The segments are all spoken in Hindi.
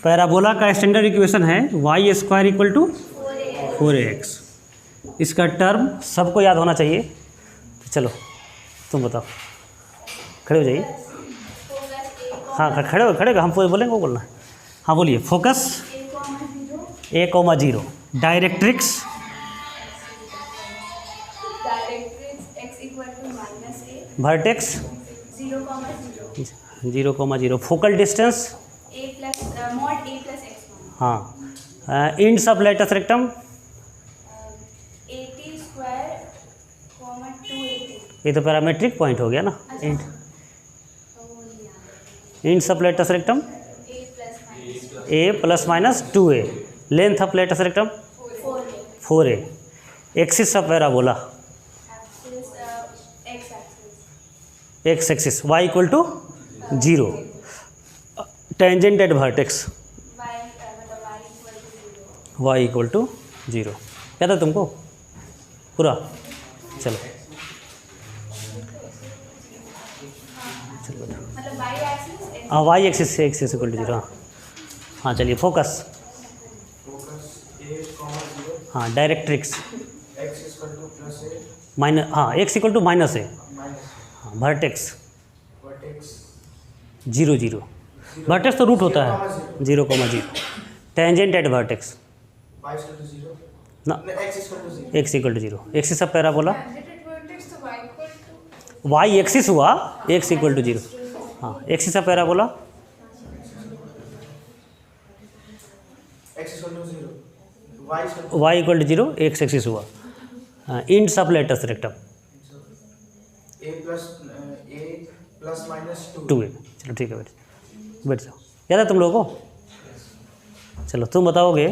पैराबोला का स्टैंडर्ड इक्वेशन है y square equal to 4ax। इसका टर्म सबको याद होना चाहिए। तो चलो तुम बताओ, खड़े हो जाइए। हाँ खड़े हम बोलेंगे वो बोलना है। हाँ बोलिए। Focus a,0 directrix vertex 0,0 focal distance हाँ इंड्स ऑफ लेटस रेक्टम ये तो पैरामेट्रिक पॉइंट हो गया ना। Ends of latus rectum a ± 2a length of latus rectum 4a axis of parabola x axis y equal to 0 tangent at vertex y equal to 0। क्या था तुमको पूरा? चलो हाँ y एक्सिस से x इक्वल टू 0। हाँ चलिए फोकस हाँ डायरेक्ट्रिक्स माइनस हाँ x इक्वल टू -a हाँ वर्टेक्स 0,0 वर्टेक्स तो रूट होता है 0,0 टेंजेंट एट वर्टेक्स ना x equal to 0 axis of parabola y axis हुआ x इक्वल टू 0 हाँ axis of parabola y equal to 0 x axis हुआ ends of latus rectum a ± 2a। चलो ठीक है बैठ जाओ। याद है तुम लोगों को? चलो तुम बताओगे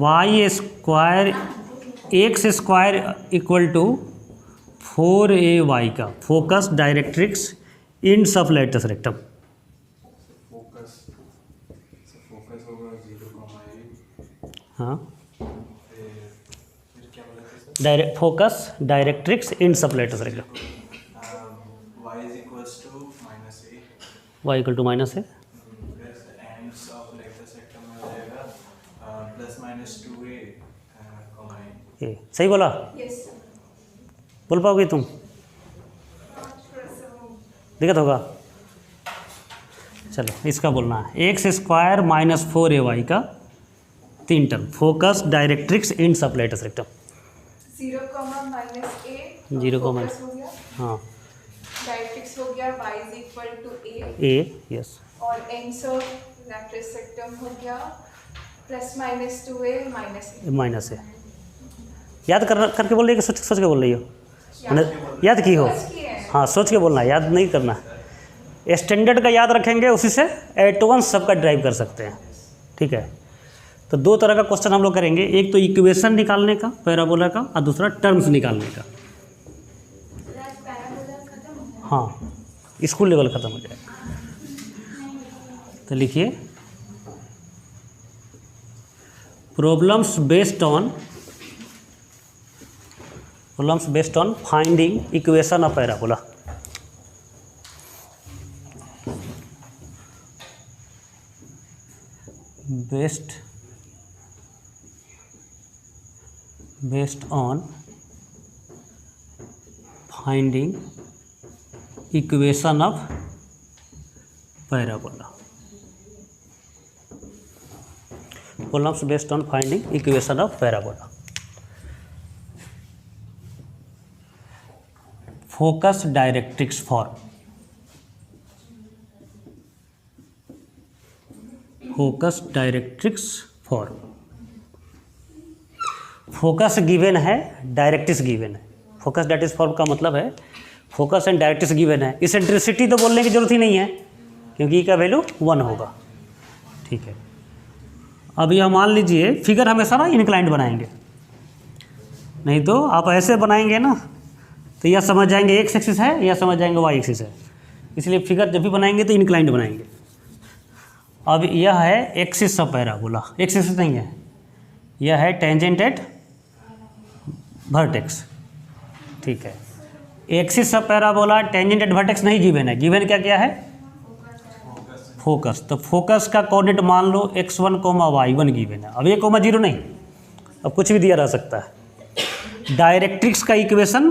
y square x square equal to 4ay का focus directrix ends of latus rectum हाँ focus directrix ends of latus rectum y equal to -a सही बोला? बोल पाओगे तुम? दिक्कत होगा? चलो इसका बोलना है x स्क्वायर -4ay का 3 term focus directrix ends of latus rectum 0, हाँ डायरेक्ट्रिक्स हो गया y equal to a yes और एंड्स ऑफ लेटस रेक्टम हो गया ±2a -a याद करके बोल रही है कि सोच के बोल रही हो? याद की हो? हाँ सोच के बोलना है, याद नहीं करना है। स्टैंडर्ड का याद रखेंगे, उसी से एट वंस सबका ड्राइव कर सकते हैं। ठीक है, तो 2 तरह का क्वेश्चन हम लोग करेंगे, एक तो इक्वेशन निकालने का पैराबोला का और दूसरा टर्म्स निकालने का। हाँ स्कूल लेवल ख़त्म हो जाएगा। तो लिखिए problems based on finding equation of parabola. based on finding equation of parabola. Problems based on finding equation of parabola. Focus directrix form. Focus directrix form. Focus given है, डायरेक्ट्रिक्स गिवन है। फोकस डायरेक्ट्रिक्स फॉर्म का मतलब है फोकस एंड डायरेक्ट्रिक्स गिवन है। इसेंट्रिसिटी तो बोलने की जरूरत ही नहीं है क्योंकि का वैल्यू 1 होगा। ठीक है, अब यह मान लीजिए फिगर हमेशा ना इंक्लाइंड बनाएंगे, नहीं तो आप ऐसे बनाएंगे ना तो यह समझ जाएंगे एक्स एक्सिस है या समझ जाएंगे वाई एक्सिस है। इसलिए फिगर जब भी बनाएंगे तो इंक्लाइंड बनाएंगे। अब यह है axis of parabola, x axis नहीं है, यह है टेंजेंट एट वर्टेक्स। ठीक है, axis of parabola tangent at vertex नहीं गिवन है, गिवन क्या क्या है? फोकस, तो फोकस का कोऑर्डिनेट मान लो x1, y1 गिवन है। अब ये कोमा जीरो नहीं, अब कुछ भी दिया रह सकता है। डायरेक्ट्रिक्स का equation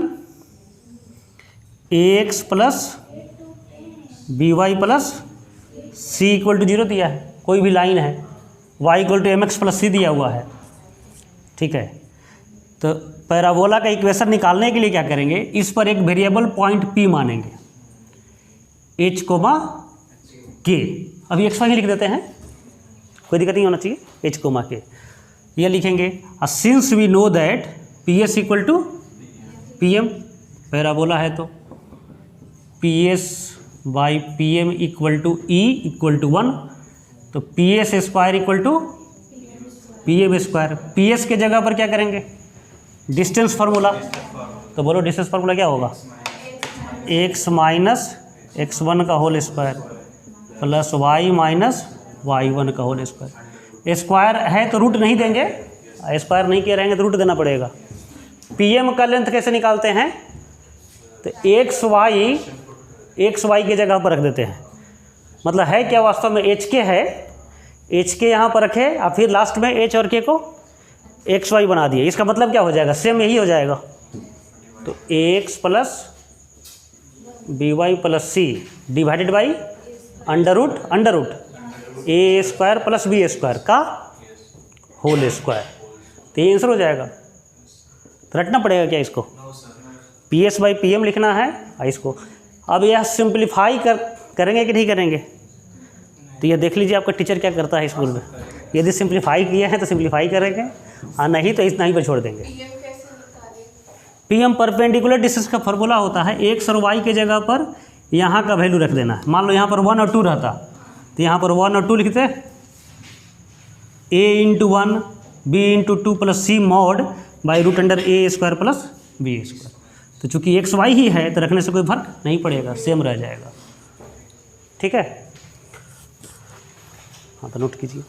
ax plus by plus c equal to zero दिया है, कोई भी लाइन है, y equal to mx plus c दिया हुआ है, ठीक है। तो पैराबोला का इक्वेशन निकालने के लिए क्या करेंगे, इस पर एक वेरिएबल पॉइंट p मानेंगे, h, k। अभी एक्स वाई लिख देते हैं, कोई दिक्कत नहीं होना चाहिए, h, k ये लिखेंगे। Since we know that P S equal to P M, parabola है तो P S by P M equal to E equal to 1, तो P S square equal to P M square. P S के जगह पर क्या करेंगे, डिस्टेंस फार्मूला, तो बोलो डिस्टेंस फार्मूला क्या होगा, x माइनस x1 का whole square plus y minus y1 का होल स्क्वायर। स्क्वायर है तो रूट नहीं देंगे, स्क्वायर नहीं किए रहेंगे तो रूट देना पड़ेगा। पी एम का लेंथ कैसे निकालते हैं, तो एक्स वाई के जगह पर रख देते हैं, मतलब है क्या वास्तव में एच के है, एच के यहाँ पर रखे और फिर लास्ट में एच और के को एक्स वाई बना दिए। इसका मतलब क्या हो जाएगा, सेम यही हो जाएगा। तो x plus b y plus c divided by under root a square plus b square का होल स्क्वायर, तो ये आंसर हो जाएगा। तो रटना पड़ेगा क्या इसको, P S by P M लिखना है इसको। अब यह सिंप्लीफाई करेंगे कि नहीं करेंगे, तो ये देख लीजिए आपका टीचर क्या करता है स्कूल में। यदि सिंप्लीफाई किए हैं तो सिंप्लीफाई करेंगे, हाँ नहीं तो इतना ही पर छोड़ देंगे। पी एम परपेंडिकुलर डिस्टेंस का फार्मूला होता है, एक्स और वाई के जगह पर यहाँ का वैल्यू रख देना है। मान लो यहाँ पर 1 और 2 रहता, तो यहाँ पर 1 और 2 लिखते, a into 1 b into 2 plus c mod by root under a square plus b square. तो चूँकि एक्स वाई ही है तो रखने से कोई फर्क नहीं पड़ेगा, सेम रह जाएगा, ठीक है। हाँ तो नोट कीजिए,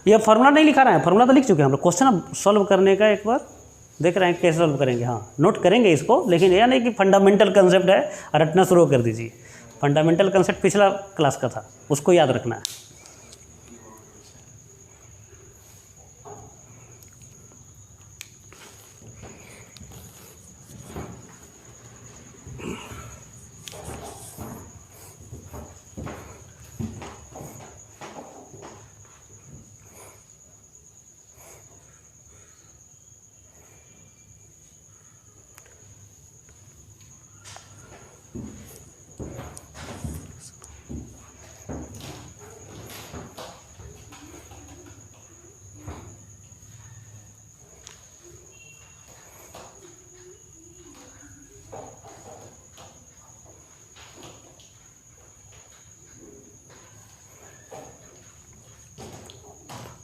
ये फार्मूला नहीं लिखा रहा है, फार्मूला तो लिख चुके हैं हम लोग। क्वेश्चन अब सॉल्व करने का एक बार देख रहे हैं कैसे सॉल्व करेंगे। हाँ नोट करेंगे इसको, लेकिन यह नहीं कि फंडामेंटल कंसेप्ट है और रटना शुरू कर दीजिए। फंडामेंटल कंसेप्ट पिछला क्लास का था, उसको याद रखना है।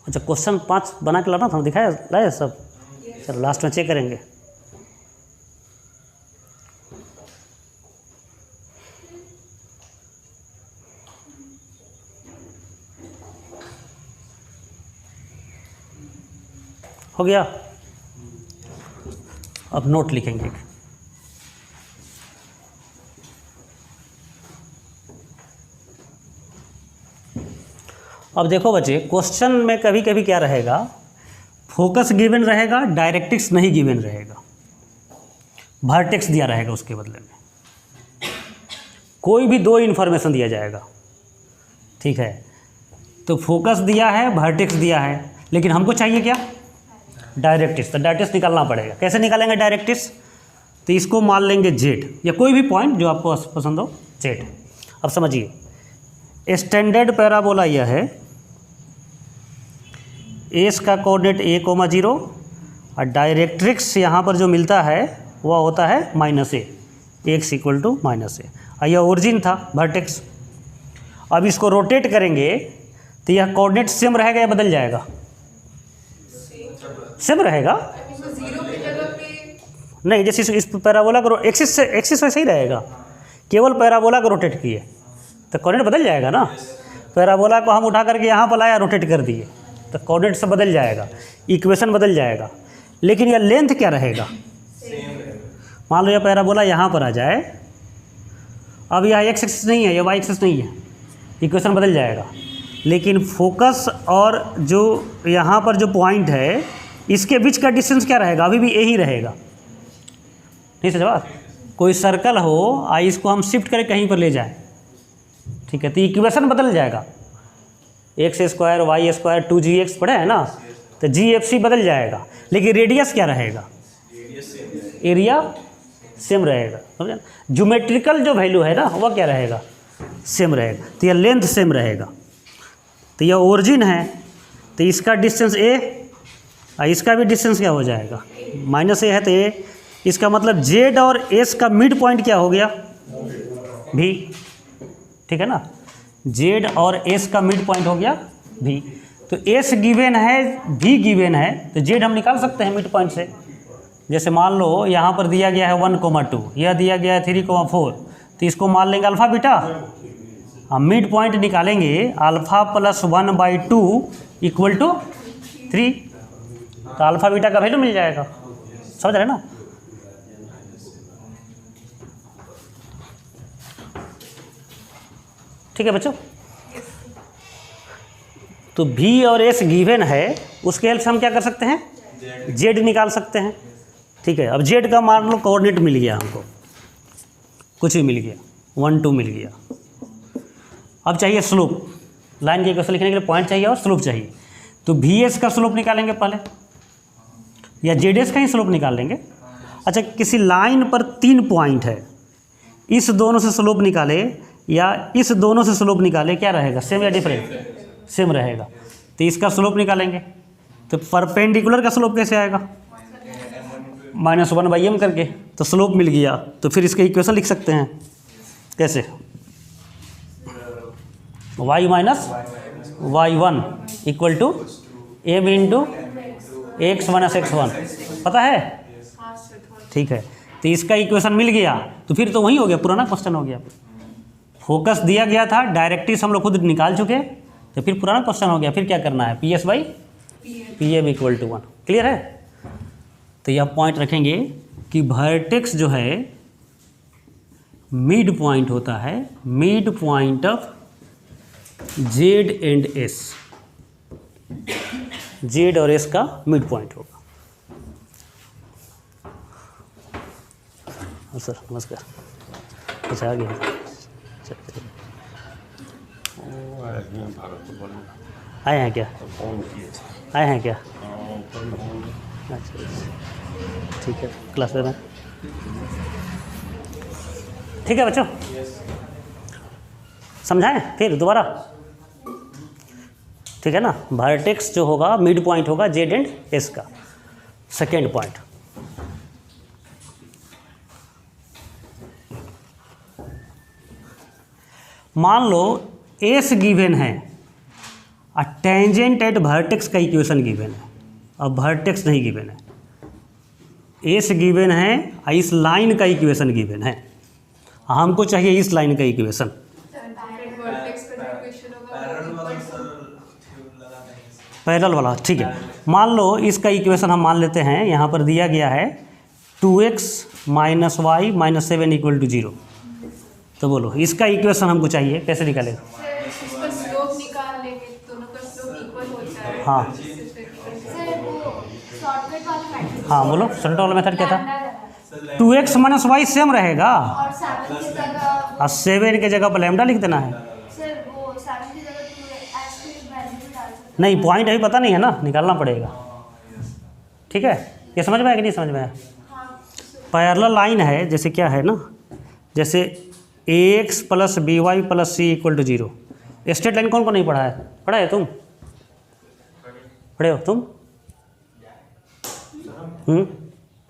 अच्छा क्वेश्चन 5 बना के लाना था, दिखाया लाया सब, चलो लास्ट में चेक करेंगे। हो गया, अब नोट लिखेंगे। अब देखो बच्चे, क्वेश्चन में कभी कभी क्या रहेगा, फोकस गिवन रहेगा, डायरेक्ट्रिक्स नहीं गिवन रहेगा, वर्टेक्स दिया रहेगा उसके बदले में, कोई भी 2 इन्फॉर्मेशन दिया जाएगा, ठीक है। तो फोकस दिया है, वर्टेक्स दिया है, लेकिन हमको चाहिए क्या, डायरेक्ट्रिक्स। तो डायरेक्ट्रिक्स निकालना पड़ेगा। कैसे निकालेंगे डायरेक्ट्रिक्स, तो इसको मान लेंगे जेड या कोई भी पॉइंट जो आपको पसंद हो, जेड। अब समझिए, स्टैंडर्ड पैराबोला यह है, एस का कोऑर्डिनेट a,0 और डायरेक्ट्रिक्स यहाँ पर जो मिलता है वह होता है -a, x equal to -a, और यह ओरिजिन था वर्टेक्स। अब इसको रोटेट करेंगे तो यह कोऑर्डिनेट सेम रहेगा या बदल जाएगा, सेम रहेगा, नहीं जैसे इस पैराबोला को एक्सिस वैसे ही रहेगा, केवल पैराबोला को रोटेट किए तो कोऑर्डिनेट बदल जाएगा ना। पैराबोला को हम उठा करके यहाँ पर लाया, रोटेट कर दिए तो कोऑर्डिनेट से बदल जाएगा, इक्वेशन बदल जाएगा, लेकिन यह लेंथ क्या रहेगा, मान लो यह पैराबोला यहाँ पर आ जाए, अब यह x एक्सिस नहीं है, यह y एक्सिस नहीं है, इक्वेशन बदल जाएगा। लेकिन फोकस और जो यहाँ पर जो पॉइंट है इसके बीच का डिस्टेंस क्या रहेगा, अभी भी यही रहेगा। नहीं समझा? कोई सर्कल हो, इसको हम शिफ्ट करके कहीं पर ले जाएं, ठीक है, तो इक्वेशन बदल जाएगा। X square Y square 2gx पढ़े है ना, तो GFC बदल जाएगा, लेकिन रेडियस क्या रहेगा, एरिया सेम रहेगा। समझे? ज्योमेट्रिकल जो वैल्यू है ना वह क्या रहेगा, सेम रहेगा। तो यह लेंथ सेम रहेगा। तो यह ओरिजिन है, तो इसका डिस्टेंस a, इसका भी डिस्टेंस क्या हो जाएगा, -a है तो a। इसका मतलब z और s का मिड पॉइंट क्या हो गया, v, ठीक है ना। z और s का मिड पॉइंट हो गया v। तो s गिवन है, v गिवन है, तो z हम निकाल सकते हैं मिड पॉइंट से। जैसे मान लो यहाँ पर दिया गया है 1,2, यह दिया गया है 3,4, तो इसको मान लेंगे अल्फ़ा बीटा, हम मिड पॉइंट निकालेंगे अल्फ़ा + 1/2 = 3, तो अल्फ़ा बीटा का वैल्यू मिल जाएगा। समझ रहे ना? ठीक है बच्चों। तो v और s गिवन है, उसके हेल्प से हम क्या कर सकते हैं, z निकाल सकते हैं। ठीक है, अब z का मान लो कोऑर्डिनेट मिल गया हमको, कुछ भी मिल गया, 1 2 मिल गया। अब चाहिए स्लोप, लाइन के इक्वेशन लिखने के लिए पॉइंट चाहिए और स्लोप चाहिए। तो vs का स्लोप निकालेंगे पहले, या zs का ही स्लोप निकाल लेंगे। अच्छा, किसी लाइन पर 3 पॉइंट है, इस दोनों से स्लोप निकाले या इस दोनों से स्लोप निकाले, क्या रहेगा, सेम या डिफरेंट, सेम रहेगा। तो इसका स्लोप निकालेंगे, तो परपेंडिकुलर का स्लोप कैसे आएगा, -1/m करके, तो स्लोप मिल गया। तो फिर इसके इक्वेशन लिख सकते हैं कैसे, y - y1 = m × x - x1, पता है? ठीक है, तो इसका इक्वेशन मिल गया। तो फिर तो वही हो गया, पुराना क्वेश्चन हो गया। फोकस दिया गया था, डायरेक्ट्रिक्स हम लोग खुद निकाल चुके, तो फिर पुराना क्वेश्चन हो गया। फिर क्या करना है, PS/PM = 1। क्लियर है? तो यह पॉइंट रखेंगे कि वर्टेक्स जो है मिड पॉइंट होता है, mid point of Z and S, Z और S का मिड पॉइंट होगा। सर नमस्कार, अच्छा आ गया, आए हैं क्या, आए हैं क्या, अच्छा ठीक है, क्लास में। ठीक है बच्चों, समझाएं फिर दोबारा, ठीक है ना। वर्टेक्स जो होगा मिड पॉइंट होगा Z एंड S का, सेकेंड पॉइंट। मान लो एस गिवन है, टेंजेंट एट वर्टेक्स का इक्वेशन गिवन है। अब वर्टेक्स नहीं गिवन है, एस गिवन है, इस लाइन का इक्वेशन गिवन है। हमको चाहिए इस लाइन का इक्वेशन, पैरेलल वाला। ठीक है, मान लो इसका इक्वेशन हम मान लेते हैं, यहाँ पर दिया गया है 2x - y - 7 = 0। तो बोलो इसका इक्वेशन हमको चाहिए, कैसे निकालेगा? इसका स्लोप निकाल लेंगे, दोनों का स्लोप इक्वल हो जाएगा। हाँ हाँ, बोलो शॉर्टकट वाला मेथड क्या था? 2x - y सेम रहेगा, और 7 की जगह पर लैम्डा लिख देना है। नहीं, पॉइंट अभी पता नहीं है ना, निकालना पड़ेगा। ठीक है, ये समझ में आया कि नहीं समझ में आया? पैरेलल लाइन है, जैसे क्या है ना, जैसे ax + by + c = 0। Straight line कौन को नहीं पढ़ा है? पढ़ा है तुम? पढ़े हो तुम?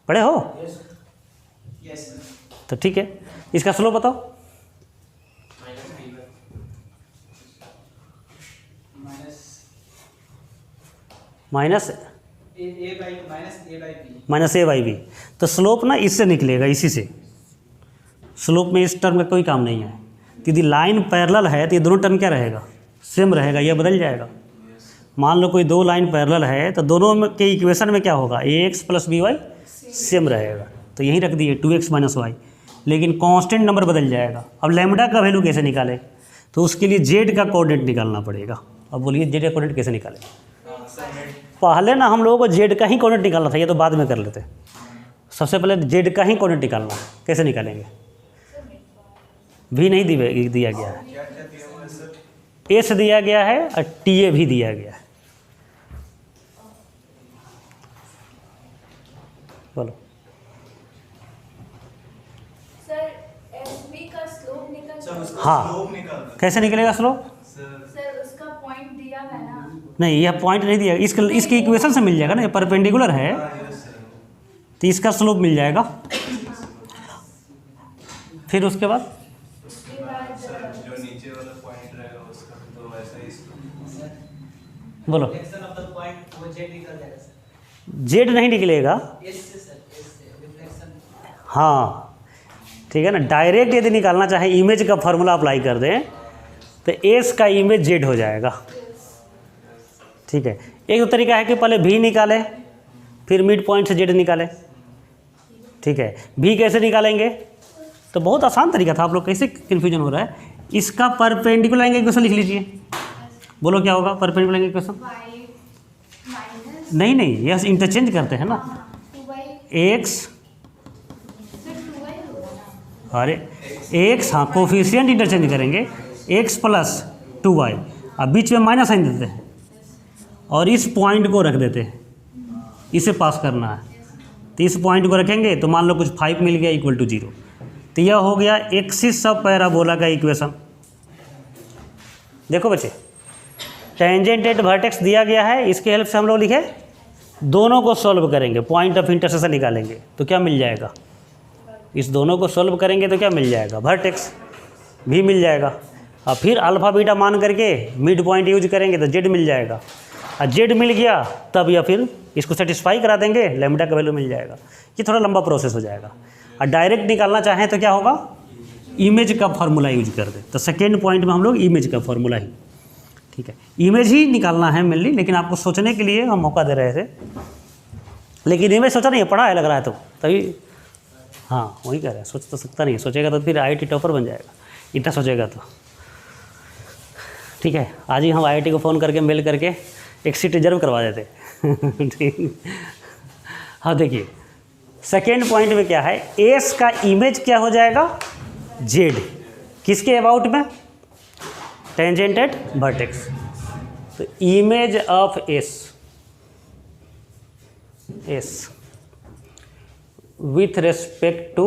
पढ़े हो? तो ठीक है, इसका स्लोप बताओ। -a/b। तो स्लोप ना इससे निकलेगा, इसी से। स्लोप में इस टर्म का कोई काम नहीं है। तो यदि लाइन पैरेलल है तो ये दोनों टर्म क्या रहेगा, सेम रहेगा, यह बदल जाएगा। मान लो कोई दो लाइन पैरेलल है, तो दोनों के इक्वेशन में क्या होगा, ax + by सेम रहेगा। तो यहीं रख दिए 2x - y, लेकिन कांस्टेंट नंबर बदल जाएगा। अब लैम्डा का वैल्यू कैसे निकाले? तो उसके लिए जेड का कोऑर्डिनेट निकालना पड़ेगा। अब बोलिए जेड का कोऑर्डिनेट कैसे निकालें? पहले ना हम लोगों को जेड का ही कोऑर्डिनेट निकालना था, ये तो बाद में कर लेते। सबसे पहले जेड का ही कोऑर्डिनेट निकालना है। कैसे निकालेंगे? भी नहीं दिया गया है, एस दिया गया है और टी ए भी दिया गया है। बोलो सर एसबी का स्लोप निकल हाँ, कैसे निकलेगा स्लोप? सर उसका पॉइंट दिया है ना। नहीं, यह पॉइंट नहीं दिया, इसकी इक्वेशन से मिल जाएगा ना, ये परपेंडिकुलर है तो इसका स्लोप मिल जाएगा। फिर उसके बाद उसके बाद जो नीचे वाला पॉइंट रहेगा उसका तो वैसा ही बोलो। रिफ्लेक्शन ऑफ द पॉइंट वो जेड निकल जाएगा सर। जेड नहीं निकलेगा, एस से सर, एस से रिफ्लेक्शन। हाँ ठीक है ना। डायरेक्ट यदि निकालना चाहे इमेज का फॉर्मूला अप्लाई कर दें तो एस का इमेज जेड हो जाएगा। ठीक है, एक तो तरीका है कि पहले भी निकालें फिर मिड पॉइंट से जेड निकालें। ठीक है, भी कैसे निकालेंगे? तो बहुत आसान तरीका था, आप लोग कैसे कन्फ्यूजन हो रहा है। इसका परपेंडिकुलर एंगल इक्वेशन लिख लीजिए। बोलो क्या होगा perpendicular angle equation? Y minus नहीं, यह इंटरचेंज करते हैं ना। 2y एक्स, सर 2y होगा ना। अरे एक्स, हाँ कोफिशिएंट इंटरचेंज करेंगे, एक्स प्लस 2y, अब बीच में माइनस साइन देते हैं और इस पॉइंट को रख देते हैं, इसे पास करना है। तो इस पॉइंट को रखेंगे तो मान लो कुछ 5 मिल गया इक्वल टू 0। तो यह हो गया एक्सिस ऑफ पैराबोला का इक्वेशन। देखो बच्चे, टेंजेंट एट वर्टेक्स दिया गया है, इसके हेल्प से हम लोग लिखे दोनों को सॉल्व करेंगे, पॉइंट ऑफ इंटरसेक्शन निकालेंगे तो क्या मिल जाएगा? इस दोनों को सॉल्व करेंगे तो क्या मिल जाएगा? वर्टेक्स भी मिल जाएगा। और फिर अल्फा बीटा मान करके मिड पॉइंट यूज करेंगे तो जेड मिल जाएगा। और जेड मिल गया तब या फिर इसको सेटिस्फाई करा देंगे, लैम्डा का वैल्यू मिल जाएगा। ये थोड़ा लंबा प्रोसेस हो जाएगा। और डायरेक्ट निकालना चाहें तो क्या होगा? इमेज का फार्मूला यूज कर दे। तो सेकेंड पॉइंट में हम लोग इमेज का फार्मूला ही, ठीक है, इमेज ही निकालना है मेनली, लेकिन आपको सोचने के लिए हम मौका दे रहे थे। लेकिन इमेज सोचा नहीं है, पढ़ा है लग रहा है तो तभी, हाँ वही कह रहे हैं, सोच तो सकता नहीं है, सोचेगा तो फिर IIT टॉपर बन जाएगा, इतना सोचेगा तो। ठीक है, आज ही हम IIT को फ़ोन करके मेल करके एक सीट रिजर्व करवा देते। ठीक, हाँ देखिए सेकेंड पॉइंट में क्या है, एस का इमेज क्या हो जाएगा? जेड। किसके अबाउट में? Tangent at vertex. तो image of S with respect to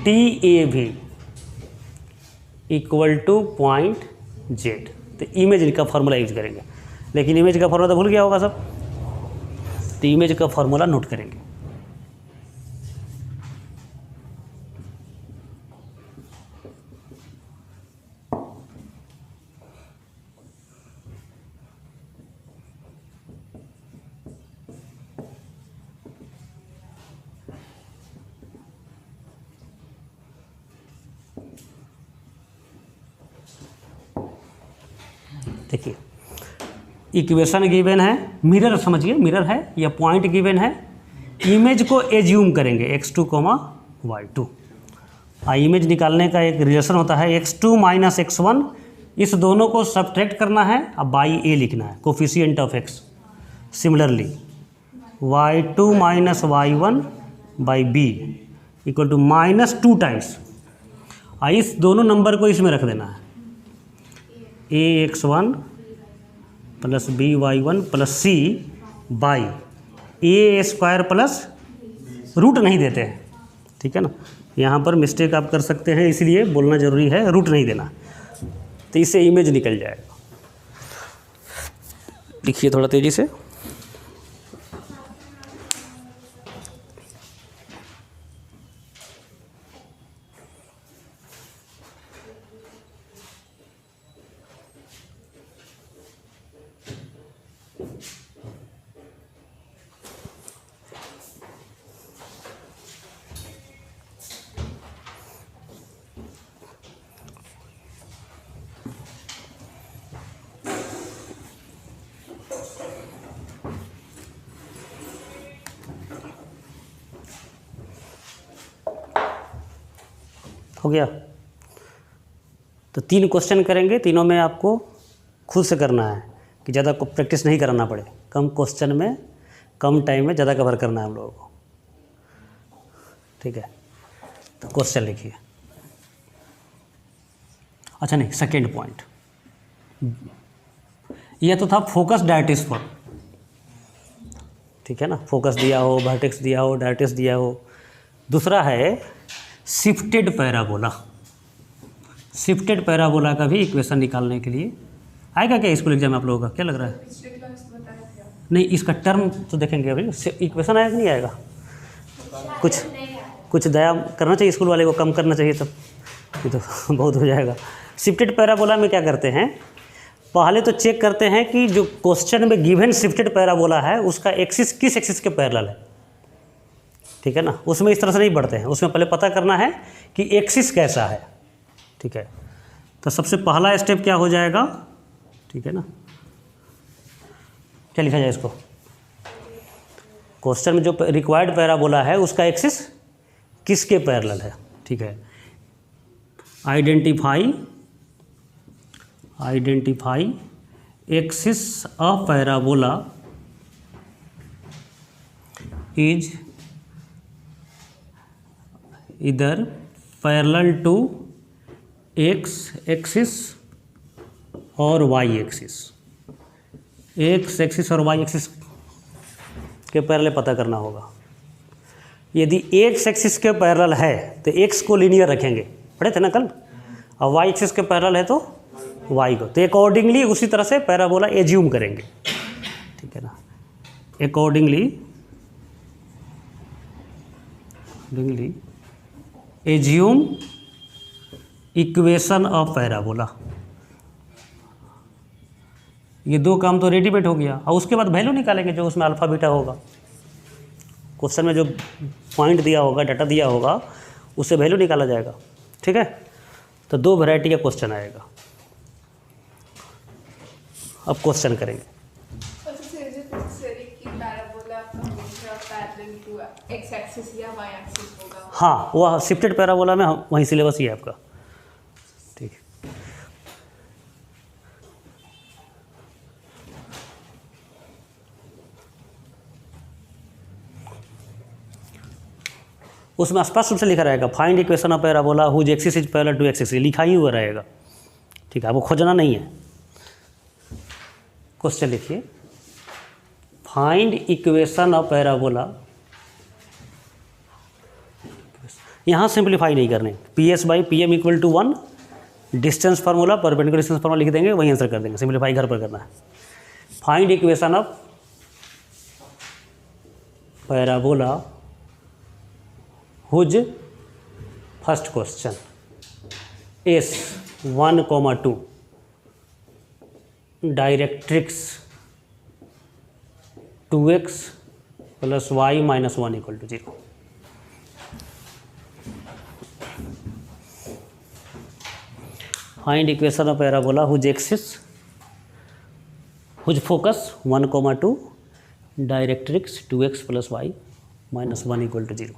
TAV equal to point Z. तो इमेज का फार्मूला यूज करेंगे, लेकिन इमेज का फार्मूला तो भूल गया होगा सब। तो इमेज का फार्मूला नोट करेंगे। देखिए इक्वेशन गिवन है, मिरर समझिए, मिरर है या पॉइंट गिवन है। इमेज को एज्यूम करेंगे x2, y2। इमेज निकालने का एक रिलेशन होता है x2 माइनस x1, इस दोनों को सब्ट्रैक्ट करना है, अब बाई a लिखना है, coefficient of x। Similarly y2 minus y1 by b equal to -2 times, इस दोनों नंबर को इसमें रख देना है, ax1 plus by1 plus c by a square plus root नहीं देते हैं। ठीक है ना, यहाँ पर मिस्टेक आप कर सकते हैं, इसलिए बोलना ज़रूरी है, रूट नहीं देना। तो इससे इमेज निकल जाएगा। लिखिए थोड़ा तेज़ी से। हो गया? तो 3 क्वेश्चन करेंगे, तीनों में आपको खुद से करना है कि ज़्यादा प्रैक्टिस नहीं कराना पड़े, कम क्वेश्चन में कम टाइम में ज़्यादा कवर करना है हम लोगों को, ठीक है। तो क्वेश्चन लिखिए। अच्छा नहीं, सेकेंड पॉइंट यह तो था फोकस डायरेक्ट्रिक्स फॉर्म, ठीक है ना, फोकस दिया हो, वर्टेक्स दिया हो, डायरेक्ट्रिक्स दिया हो। दूसरा है शिफ्टेड पैराबोला। शिफ्टेड पैराबोला का भी इक्वेशन निकालने के लिए आएगा क्या स्कूल एग्जाम में आप लोगों का, क्या लग रहा है? पिछले क्लास में बताया था। नहीं, इसका टर्म तो देखेंगे अभी, इक्वेशन आएगा कि नहीं आएगा? कुछ दया करना चाहिए स्कूल वाले को, कम करना चाहिए, तब ये तो बहुत हो जाएगा। शिफ्टेड पैराबोला में क्या करते हैं, पहले तो चेक करते हैं कि जो क्वेश्चन में गिवन शिफ्टेड पैराबोला है उसका एक्सिस किस एक्सिस के पैरेलल है, ठीक है ना। उसमें इस तरह से नहीं बढ़ते हैं, उसमें पहले पता करना है कि एक्सिस कैसा है, ठीक है। तो सबसे पहला स्टेप क्या हो जाएगा, ठीक है ना, क्या लिखा जाए इसको, क्वेश्चन में जो रिक्वायर्ड पैराबोला है उसका एक्सिस किसके पैरेलल है, ठीक है। Identify axis of parabola is इधर पैरेलल टू एक्स एक्सिस और वाई एक्सिस। एक्स एक्सिस और वाई एक्सिस के पैरेलल पता करना होगा। यदि एक्स एक्सिस के पैरेलल है तो एक्स को लीनियर रखेंगे, पढ़े थे ना कल, और वाई एक्सिस के पैरेलल है तो वाई को, तो अकॉर्डिंगली उसी तरह से पैराबोला एज्यूम करेंगे, ठीक है ना। Accordingly assume equation of parabola. ये 2 काम तो रेडीमेड हो गया, और उसके बाद वैल्यू निकालेंगे जो उसमें अल्फा बीटा होगा। क्वेश्चन में जो पॉइंट दिया होगा, डाटा दिया होगा, उससे वैल्यू निकाला जाएगा, ठीक है। तो 2 वैरायटी का क्वेश्चन आएगा। अब क्वेश्चन करेंगे। हाँ, वह शिफ्टेड पैराबोला में वही सिलेबस ही है आपका, ठीक है। उसमें स्पष्ट रूप से लिखा रहेगा find equation of parabola whose axis is parallel to x axis, लिखा ही हुआ रहेगा, ठीक है, आपको खोजना नहीं है। क्वेश्चन लिखिए, फाइंड इक्वेशन ऑफ पैराबोला, यहाँ सिंप्लीफाई नहीं करने, P S by P M equal to 1, distance formula perpendicular distance formula लिख देंगे, वही आंसर कर देंगे, सिंप्लीफाई घर पर करना है। Find equation of parabola whose first question as 1,2 directrix 2x plus y minus 1 equal to 0। Find equation of parabola whose axis whose focus 1,2 directrix 2x plus y minus 1 equal to 0।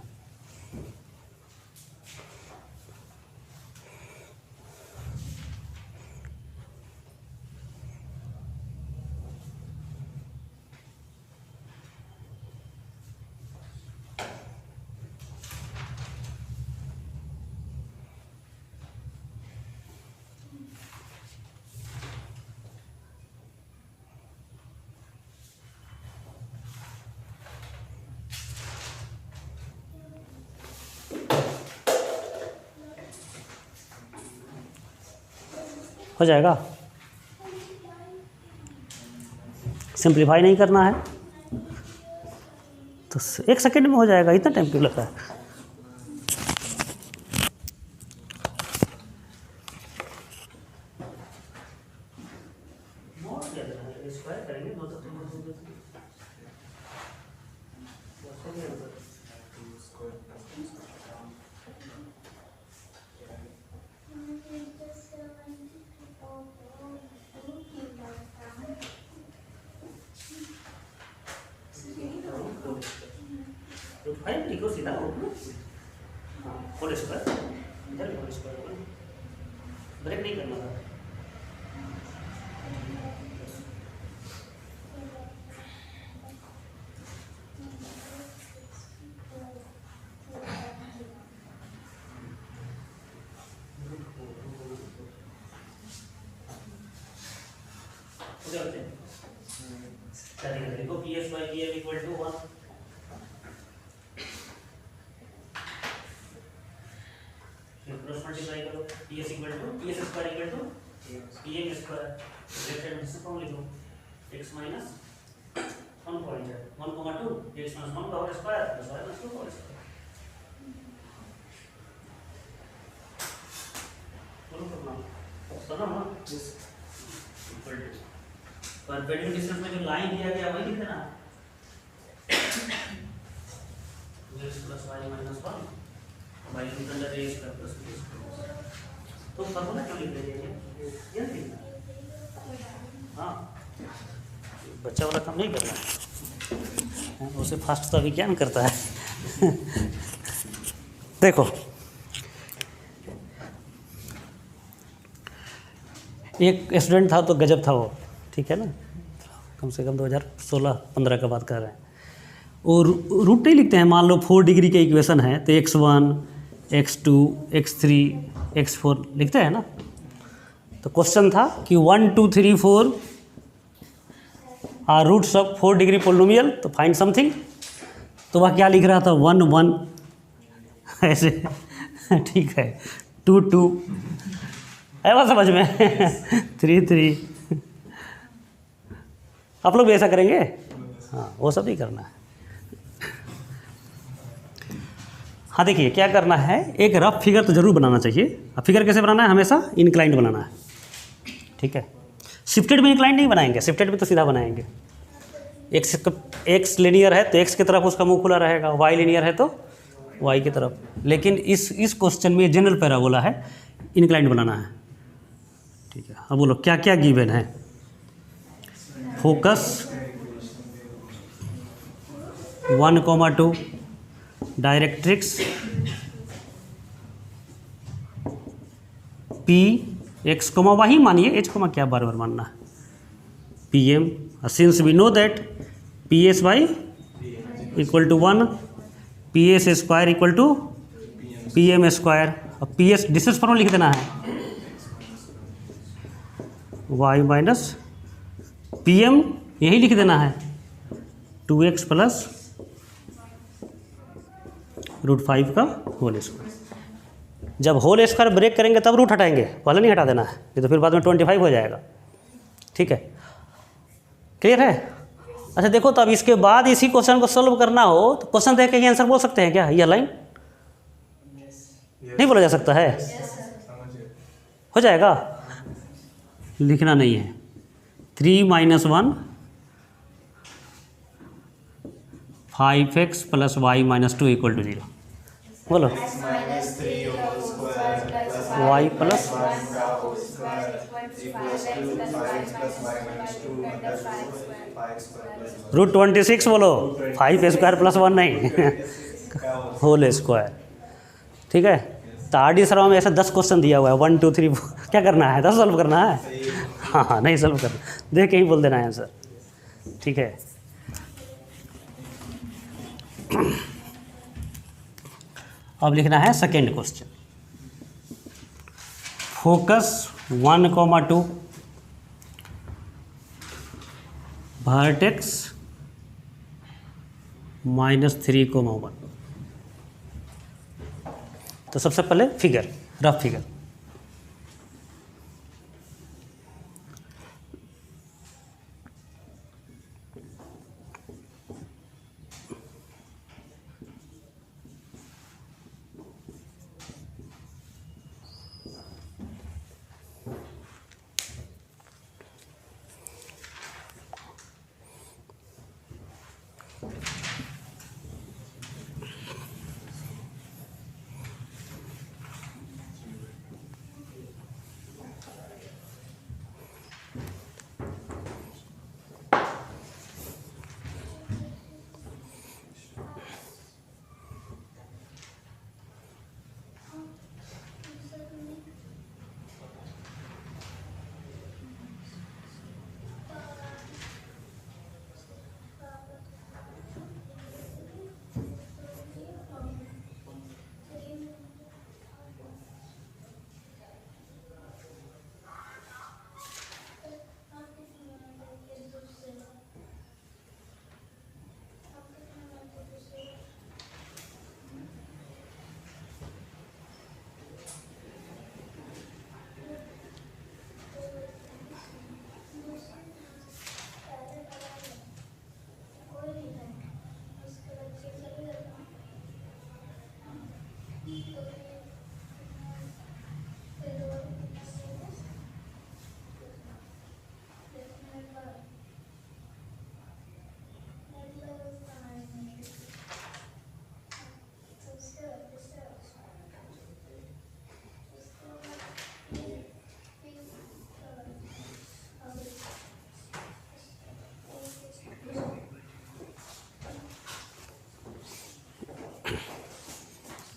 हो जाएगा, सिंप्लीफाई नहीं करना है तो 1 सेकेंड में हो जाएगा, इतना टाइम क्यों लगता है। लिखो सीधा होल स्क्वायर, इधर होल स्क्वायर होगा। ब्रेक नहीं करना था। देखो P S by P M equal to 1, cross multiply करो, P S equal to P S square equal to P M square, left hand से फॉर्म लिखो x माइनस 1 पॉइंट है 1,2 x माइनस 1 का whole square plus y minus 2 का होल स्क्वायर। बोलो करना सुनो ना इक्वल टू पर वेटिंग डिस्टेंस में जो लाइन दिया गया वही लिख देना x plus y minus 1 y अंदर a square plus b square. तो फॉर्मूला क्यों लिख रहे हैं ये लिखना। हाँ बच्चा वाला काम नहीं करना है, उसे फास्ट तो अभिज्ञान करता है। देखो एक स्टूडेंट था तो गजब था वो, ठीक है ना, कम से कम 2016-15 का बात कर रहे हैं। और रूट नहीं लिखते हैं, मान लो 4 डिग्री के इक्वेशन है तो x1 x2 x3 x4 लिखते हैं ना। तो क्वेश्चन था कि 1 2 3 4 are roots of 4 degree polynomial, तो फाइंड समथिंग। तो वह क्या लिख रहा था 1 1 ऐसे ठीक है, 2 2 है वह समझ में 3 3। आप लोग भी ऐसा करेंगे? हाँ वो सब नहीं करना है। हाँ देखिए क्या करना है, एक रफ फिगर तो जरूर बनाना चाहिए। अब फिगर कैसे बनाना है, हमेशा इंक्लाइंड बनाना है, ठीक है। शिफ्टेड में इंक्लाइंड नहीं बनाएंगे, शिफ्टेड में तो सीधा बनाएंगे। एक्स लीनियर है तो एक्स की तरफ उसका मुंह खुला रहेगा, वाई लीनियर है तो वाई की तरफ। लेकिन इस क्वेश्चन में जनरल पैराबोला है, इंक्लाइंड बनाना है, ठीक है। अब बोलो क्या क्या गिवन है। Focus 1,2, directrix P X comma वाही मानिए, एच कोमा क्या बार बार मानना है, P M. Since we know that P S by equal to 1, P S square equal to P M square. अब पी एस डिस्टेंस फॉर्मूला लिख देना है, वाई माइनस पी एम यही लिख देना है 2x प्लस √5 का होल स्क्वायर। जब होल स्क्वायर ब्रेक करेंगे तब रूट हटाएंगे, पहले नहीं हटा देना है, नहीं तो फिर बाद में 25 हो जाएगा, ठीक है। क्लियर है? अच्छा देखो, तो अब इसके बाद इसी क्वेश्चन को सॉल्व करना हो तो क्वेश्चन देख के ही आंसर बोल सकते हैं क्या, यह लाइन नहीं बोला जा सकता है? हो जाएगा, लिखना नहीं है। 3 - 1 5x plus y minus 2 equal to 0। बोलो y प्लस √26 बोलो, 5 स्क्वायर प्लस 1 नहीं होल स्क्वायर, ठीक है। तो RD सर में ऐसा 10 क्वेश्चन दिया हुआ है, 1 2 3 क्या करना है, 10 सॉल्व करना है। हाँ नहीं सॉल्व करना, देख के ही बोल देना है आंसर, ठीक है। अब लिखना है सेकेंड क्वेश्चन। Focus 1,2, vertex -3,1। तो सबसे पहले फिगर, रफ फिगर।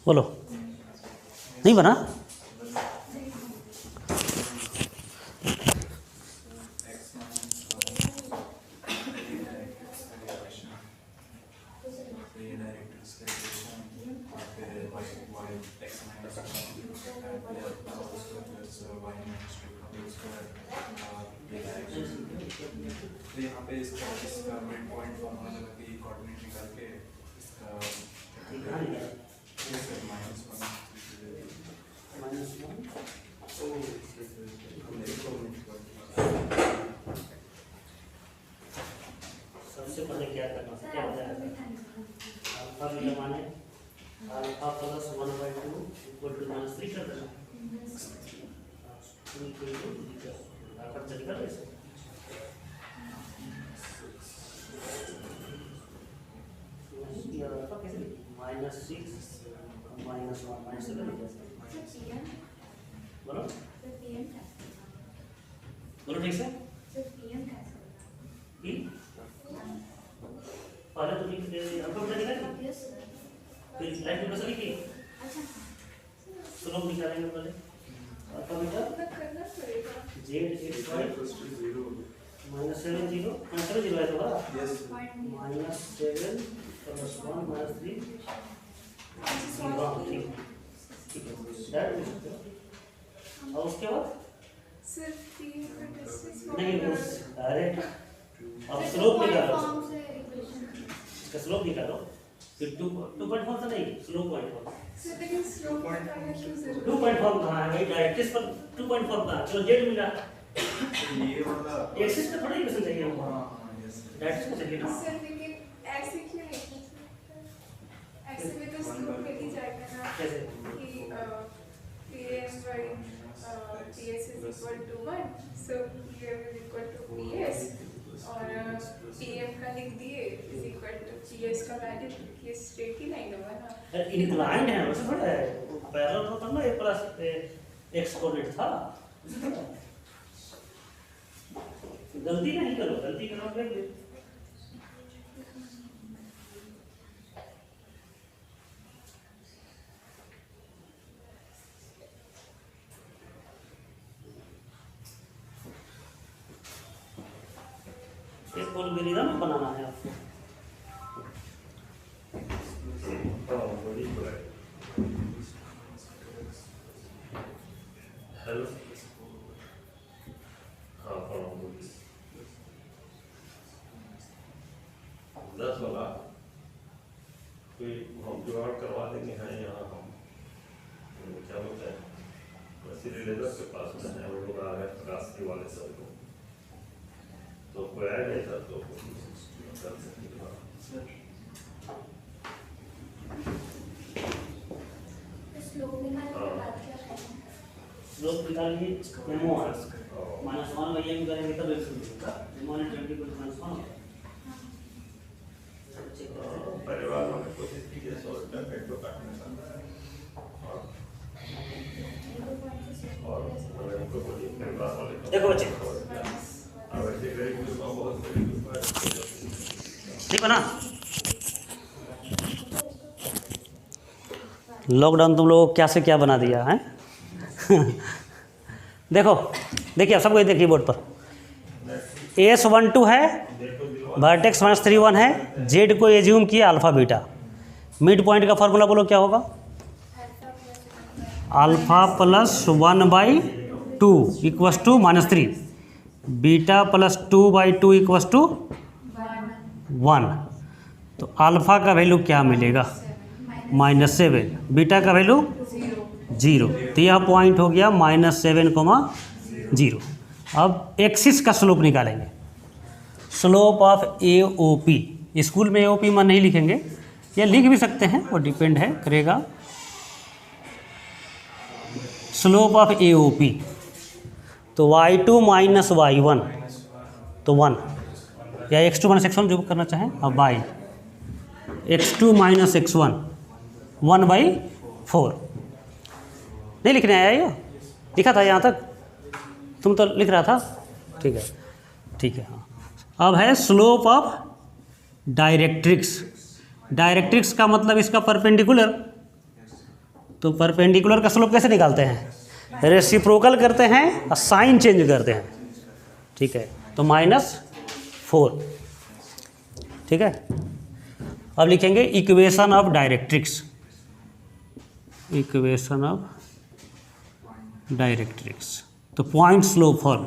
बोलो, नहीं बना? तो यहाँ पे इसका मिड पॉइंट फॉर्मूला लगा के कोऑर्डिनेट निकाल के इसका सबसे पहले क्या करना है, क्या होता है अल्फा बीटा माने अल्फा प्लस 1/2 इक्वल टू -3 कर देना। अल्फा चलेगा ऐसे ये अल्फा कैसे -6 -1 -7 बोलो बोलो ठीक से ई पहले तो लिख दे अल्फा बीटा निकाल फिर लाइट में कैसे लिखिए स्लोप निकालेंगे पहले अल्फा बीटा करना पड़ेगा। z -7 -0 आंसर 0 है तो बड़ा -7 + 1 -3 और उसके बाद सिर्फ 3 का डिस्टेंस नहीं अरे अब स्लोप निकालो, इसका स्लोप निकालो फिर 2.4 से नहीं स्लोप 0.4 सर लेकिन स्लोप निकालना क्यों जरूरी 2.4 कहाँ है भाई डायरेक्ट्रिक्स पर 2.4 कहाँ चलो जेड मिला ये वाला एक्सिस पे थोड़ा ही क्वेश्चन चाहिए हमको हाँ यस डायरेक्ट्रिक्स पे चाहिए ना सर लेकिन ऐसे क्यों नहीं ऐसे में तो स्लोप मिल ही जाएगा ना कैसे कि PS is equal to 1 so PM is equal to PS और PM का लिख दिए is equal to PS का वैल्यू ये स्ट्रेट ही लाइन होगा ना। इंक्लाइंड है वैसे थोड़ा है पैरेलल तो करना a प्लस x कोऑर्डिनेट था वैसे थोड़ा है। गलती नहीं करो, गलती करो देख ले एक एल्गोरिदम बनाना है आपको हेलो हाँ 10 वाला कोई हम जुगाड़ करवा देंगे हैं यहाँ हम क्या बोलते हैं वसीले लेबर के पास में है वो लोग आ रहे हैं रास्ते वाले सब लोग तो कोई आया नहीं था तो कर सकते स्लोप निकालिए m1 -1 बाई m करेंगे तब x मिलेगा m1 20 को -1 परिवार वाले कोशिश कीजिए 100 रुपया पेट को काटने का और हमको बोलिए परिवार वाले देखो बच्चे वैसे गरीब लोग बहुत गरीब ठीक है ना। लॉकडाउन तुम लोगों को क्या से क्या बना दिया है देखो देखिए सबको देखिए बोर्ड पर AS12 है वर्टेक्स -31 है जेड को एज्यूम किया अल्फा बीटा मिड पॉइंट का फार्मूला बोलो क्या होगा alpha plus 1/2 equals to -3 beta plus 2/2 equals to 1 तो अल्फा का वैल्यू क्या मिलेगा -7 बीटा का वैल्यू 0 तो यह पॉइंट हो गया -7,0। अब एक्सिस का स्लोप निकालेंगे स्लोप ऑफ AOP स्कूल में AOP मान नहीं लिखेंगे या लिख भी सकते हैं वो डिपेंड है करेगा स्लोप ऑफ AOP, तो y2 माइनस y1 तो 1, या x2 माइनस x1 जो करना चाहें, अब बाई x2 माइनस x1 1/4। नहीं लिखने आया ये, लिखा था यहाँ तक, तुम तो लिख रहा था, ठीक है ठीक है। हाँ, अब है स्लोप ऑफ डायरेक्ट्रिक्स। डायरेक्ट्रिक्स का मतलब इसका परपेंडिकुलर, तो परपेंडिकुलर का स्लोप कैसे निकालते हैं, रेसिप्रोकल करते हैं और साइन चेंज करते हैं, ठीक है, तो -4, ठीक है। अब लिखेंगे equation of directrix, equation of directrix, तो point slope form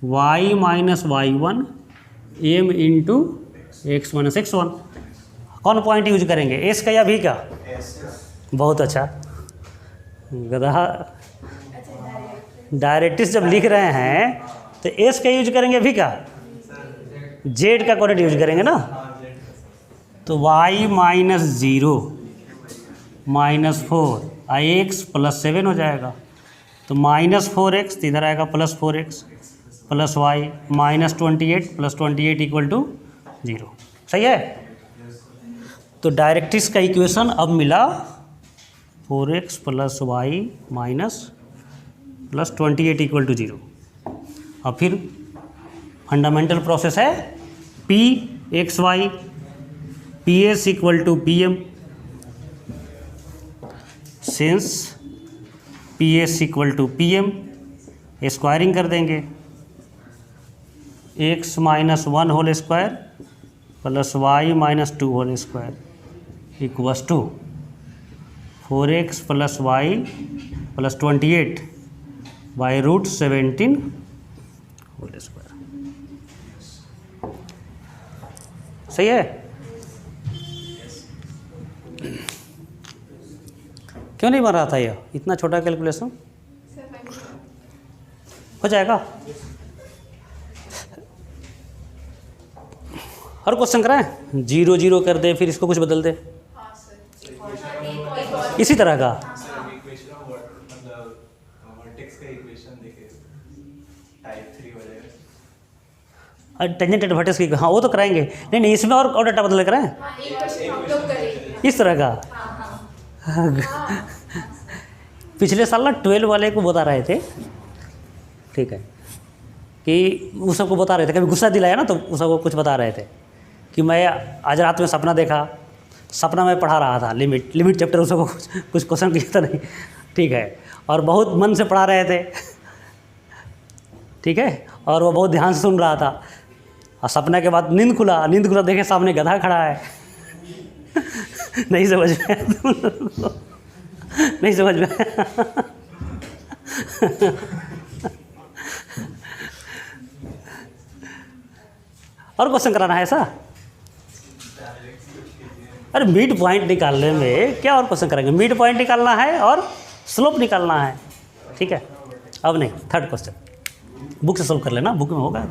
y minus y1 m into x minus x1। कौन पॉइंट यूज करेंगे, एस का या भी का? बहुत अच्छा गधा। डायरेक्ट्रिक्स जब लिख रहे हैं तो एस का यूज करेंगे भी का, जेड का कोऑर्डिनेट यूज करेंगे ना, तो y माइनस 0 -4 x प्लस 7 हो जाएगा, तो -4x, तो इधर आएगा +4x प्लस y -28 + 28 = 0। सही है। तो डायरेक्ट्रिक्स का इक्वेशन अब मिला 4x + y + 28 = 0। और फिर फंडामेंटल प्रोसेस है P(x, y) PS = PM, since PS = PM squaring कर देंगे, x - 1 whole square plus y - 2 whole square equals to 4x + y + 28 √17 whole square. सही है। क्यों नहीं बन रहा था यह इतना छोटा कैलकुलेशन? हो जाएगा। और क्वेश्चन कराएं, 0 0 कर दे फिर इसको कुछ बदल दे, इसी तरह का। इक्वेशन ऑफ मतलब वर्टेक्स का इक्वेशन देखे टाइप 3 हो जाएगा। टेंजेंट एडवर्टेज की, हाँ वो तो कराएंगे। नहीं नहीं, इसमें और डाटा बदल कराएं, इस तरह का। पिछले साल ना 12 वाले को बता रहे थे, ठीक है, कि उस सबको बता रहे थे, कभी गुस्सा दिलाया ना तो उस सबको कुछ बता रहे थे कि मैं आज रात में सपना देखा, सपना में पढ़ा रहा था लिमिट चैप्टर, उस सबको कुछ क्वेश्चन किया था नहीं, ठीक है, और बहुत मन से पढ़ा रहे थे, ठीक है, और वो बहुत ध्यान से सुन रहा था, और सपना के बाद नींद खुला देखे सामने गधा खड़ा है। नहीं समझ में नहीं समझ में और क्वेश्चन कराना है ऐसा? अरे मिड पॉइंट निकालने में क्या और क्वेश्चन करेंगे, मिड पॉइंट निकालना है और स्लोप निकालना है, ठीक है। अब नहीं, थर्ड क्वेश्चन बुक से सोल्व कर लेना, बुक में होगा।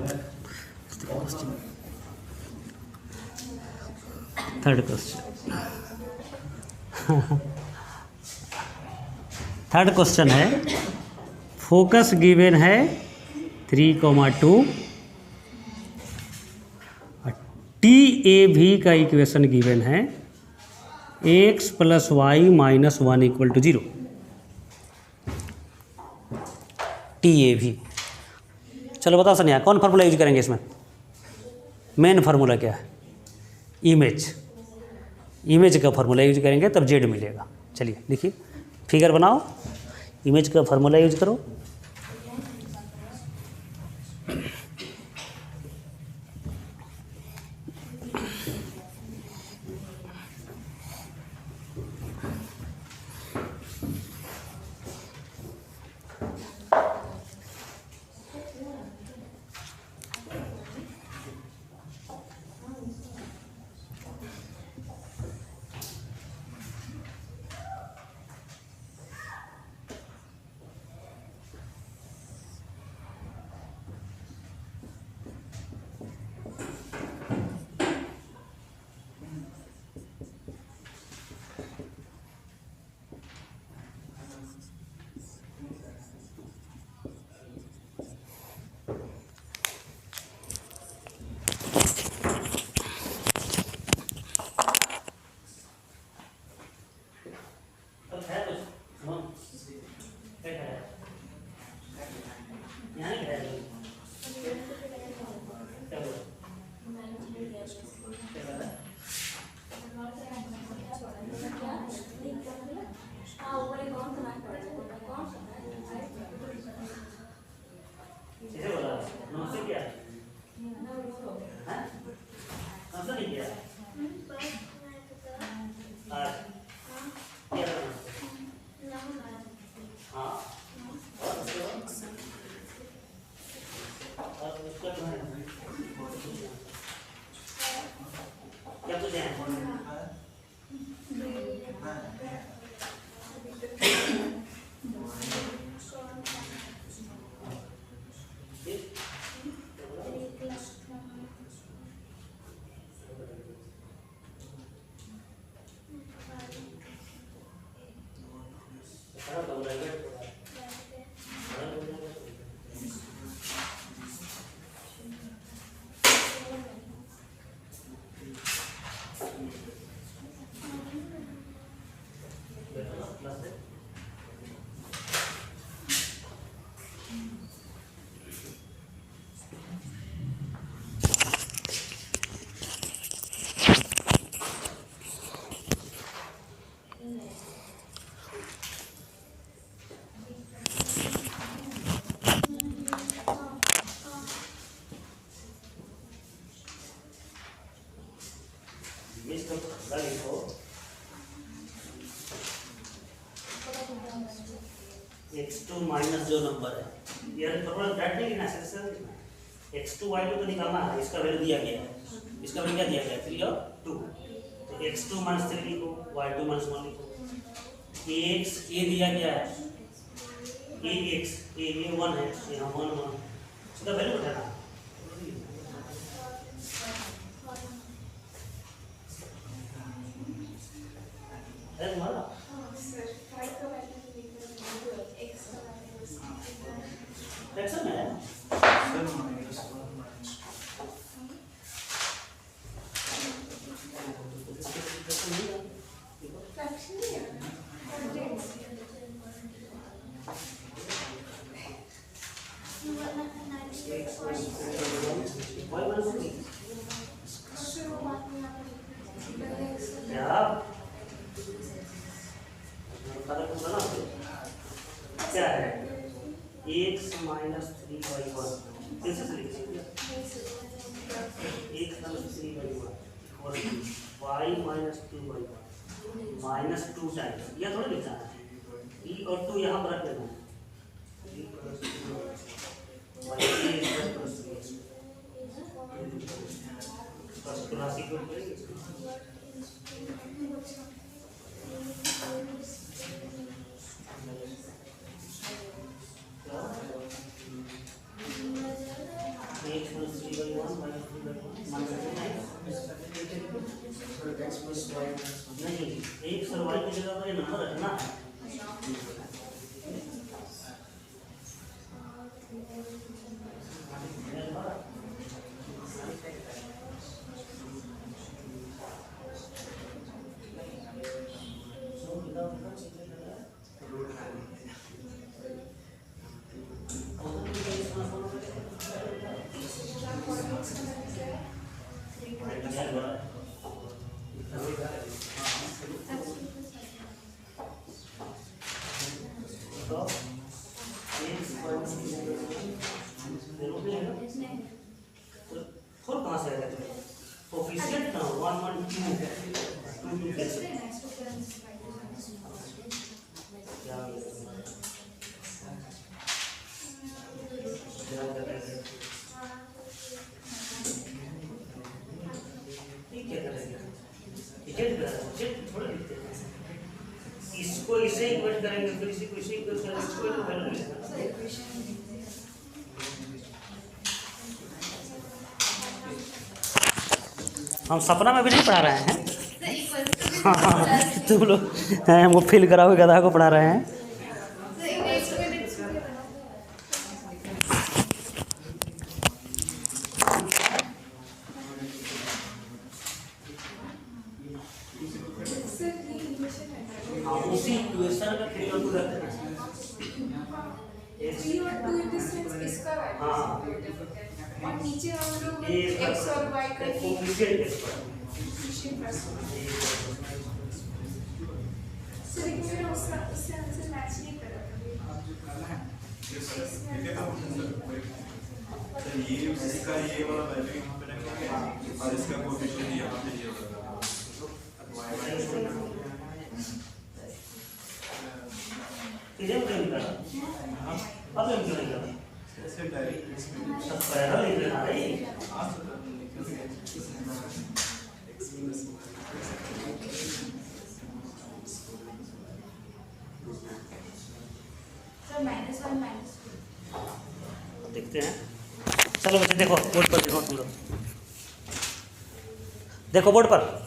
थर्ड क्वेश्चन थर्ड क्वेश्चन है, फोकस गिवन है 3,2, TAV का इक्वेशन गिवन है x + y - 1 = 0। TAV, चलो बताओ सनिया, कौन फार्मूला यूज करेंगे इसमें? मेन फार्मूला क्या है? इमेज का फार्मूला यूज करेंगे तब जेड मिलेगा। चलिए लिखिए, फिगर बनाओ, इमेज का फार्मूला यूज करो। हैं? समझा नहीं किया? आज क्या करना? हाँ और उसके बाद और उसका जो है क्या तुझे है? x2 माइनस जो नंबर है ये थोड़ा दैट नहीं लिखना सर x2 y2 तो निकालना है इसका वैल्यू दिया गया है इसका वैल्यू क्या दिया गया 3 और 2 तो x2 माइनस 3 लिखो y2 माइनस 1 लिखो ax ये दिया गया है ax ये 1 है यहाँ 1 1 इसका वैल्यू बताना है तुम्हारा फ्रैक्शन है क्या है x माइनस 3/1 कैसे लिखेंगे x माइनस 3/1 और y माइनस 2/1 माइनस 2 टाइम्स यह थोड़ा लिखना है e और 2 यहाँ पर रख लेना है फर्स्ट क्लास इक्वल करेंगे नहीं एक सरवाई की जगह पर ये नंबर रखना है फोर कहाँ से आएगा कोफिशिएंट ना 1 1 2 कैसे क्या इसको इसे इक्वेट करेंगे फिर इसी को इसे इक्वेट करेंगे इसको तो वैल्यू मिलेगा हम सपना में भी नहीं पढ़ा रहे हैं तुम लोग हमको फील कराओगे गधा को पढ़ा रहे हैं उसी इक्वेशन का 3 और 2 रख देना 3 और 2 इन दिस सेंस इसका वैल्यू हाँ और नीचे हम लोग x और y का कोफिशिएंट कोफिशिएंट सो लेकिन मैंने उससे आंसर मैच नहीं करा ठीक है सर ये इसका ये वाला वैल्यू यहाँ पे रखेंगे और इसका कोएफिशिएंट यहाँ पे ये होगा y माइनस इधर क्यों निकाला? अब क्यों निकाला? ऐसे डायरेक्ट इसमें सब पैरल ही बना रही। सर -1 -2 देखते हैं। चलो बच्चे देखो बोर्ड पर, देखो तुम लोग देखो बोर्ड पर।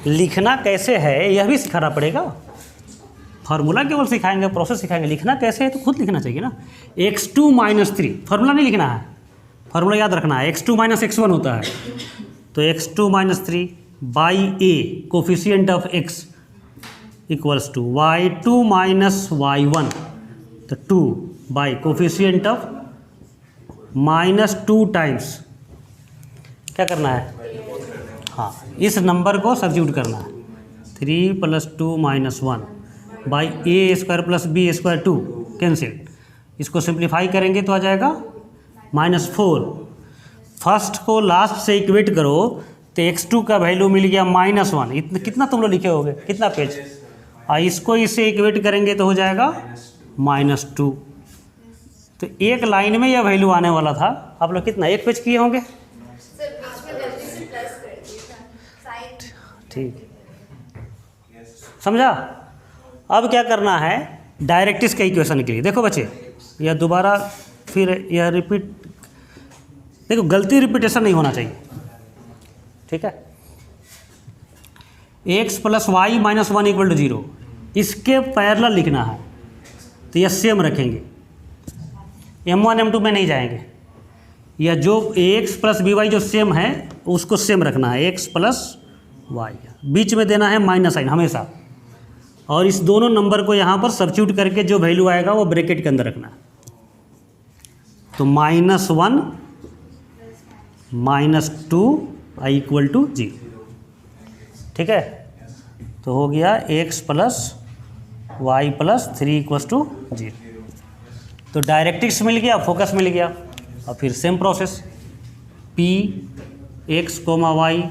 लिखना कैसे है यह भी सिखाना पड़ेगा। फार्मूला केवल सिखाएंगे, प्रोसेस सिखाएंगे, लिखना कैसे है तो खुद लिखना चाहिए ना। x2 - 3 फार्मूला नहीं लिखना है, फार्मूला याद रखना है। x2 - x1 होता है, तो x2 - 3 by a coefficient of x equals to y2 - y1, तो 2 बाई कोफिशिएंट ऑफ -2 टाइम्स क्या करना है, हाँ इस नंबर को सब्स्टिट्यूट करना है। 3 + 2 - 1 बाई a² + b² 2 कैंसिल। इसको सिंप्लीफाई करेंगे तो आ जाएगा -4। फर्स्ट को लास्ट से इक्वेट करो तो x2 का वैल्यू मिल गया -1। इतना कितना तुम लोग लिखे होगे, कितना पेज। और इसको इससे इक्वेट करेंगे तो हो जाएगा -2। तो एक लाइन में यह वैल्यू आने वाला था। आप लोग कितना एक पेज किए होंगे, सर बीच में गलती से प्लस कर दिया था साइड। ठीक समझा। अब क्या करना है, डायरेक्ट्रिक्स के इक्वेशन के लिए देखो बच्चे, यह दोबारा फिर यह रिपीट, देखो गलती रिपीटेशन नहीं होना चाहिए, ठीक है। x + y - 1 = 0, इसके पैरेलल लिखना है तो यह सेम रखेंगे, m1 m2 में नहीं जाएंगे। या जो ax + by जो सेम है उसको सेम रखना है, x + y, बीच में देना है माइनस साइन हमेशा। और इस दोनों नंबर को यहाँ पर सब्स्टिट्यूट करके जो वैल्यू आएगा वो ब्रैकेट के अंदर रखना है। तो -1 - 2 = 0, ठीक है। तो हो गया x + y + 3 = 0। तो डायरेक्ट्रिक्स मिल गया, फोकस मिल गया। और फिर same process, p x, y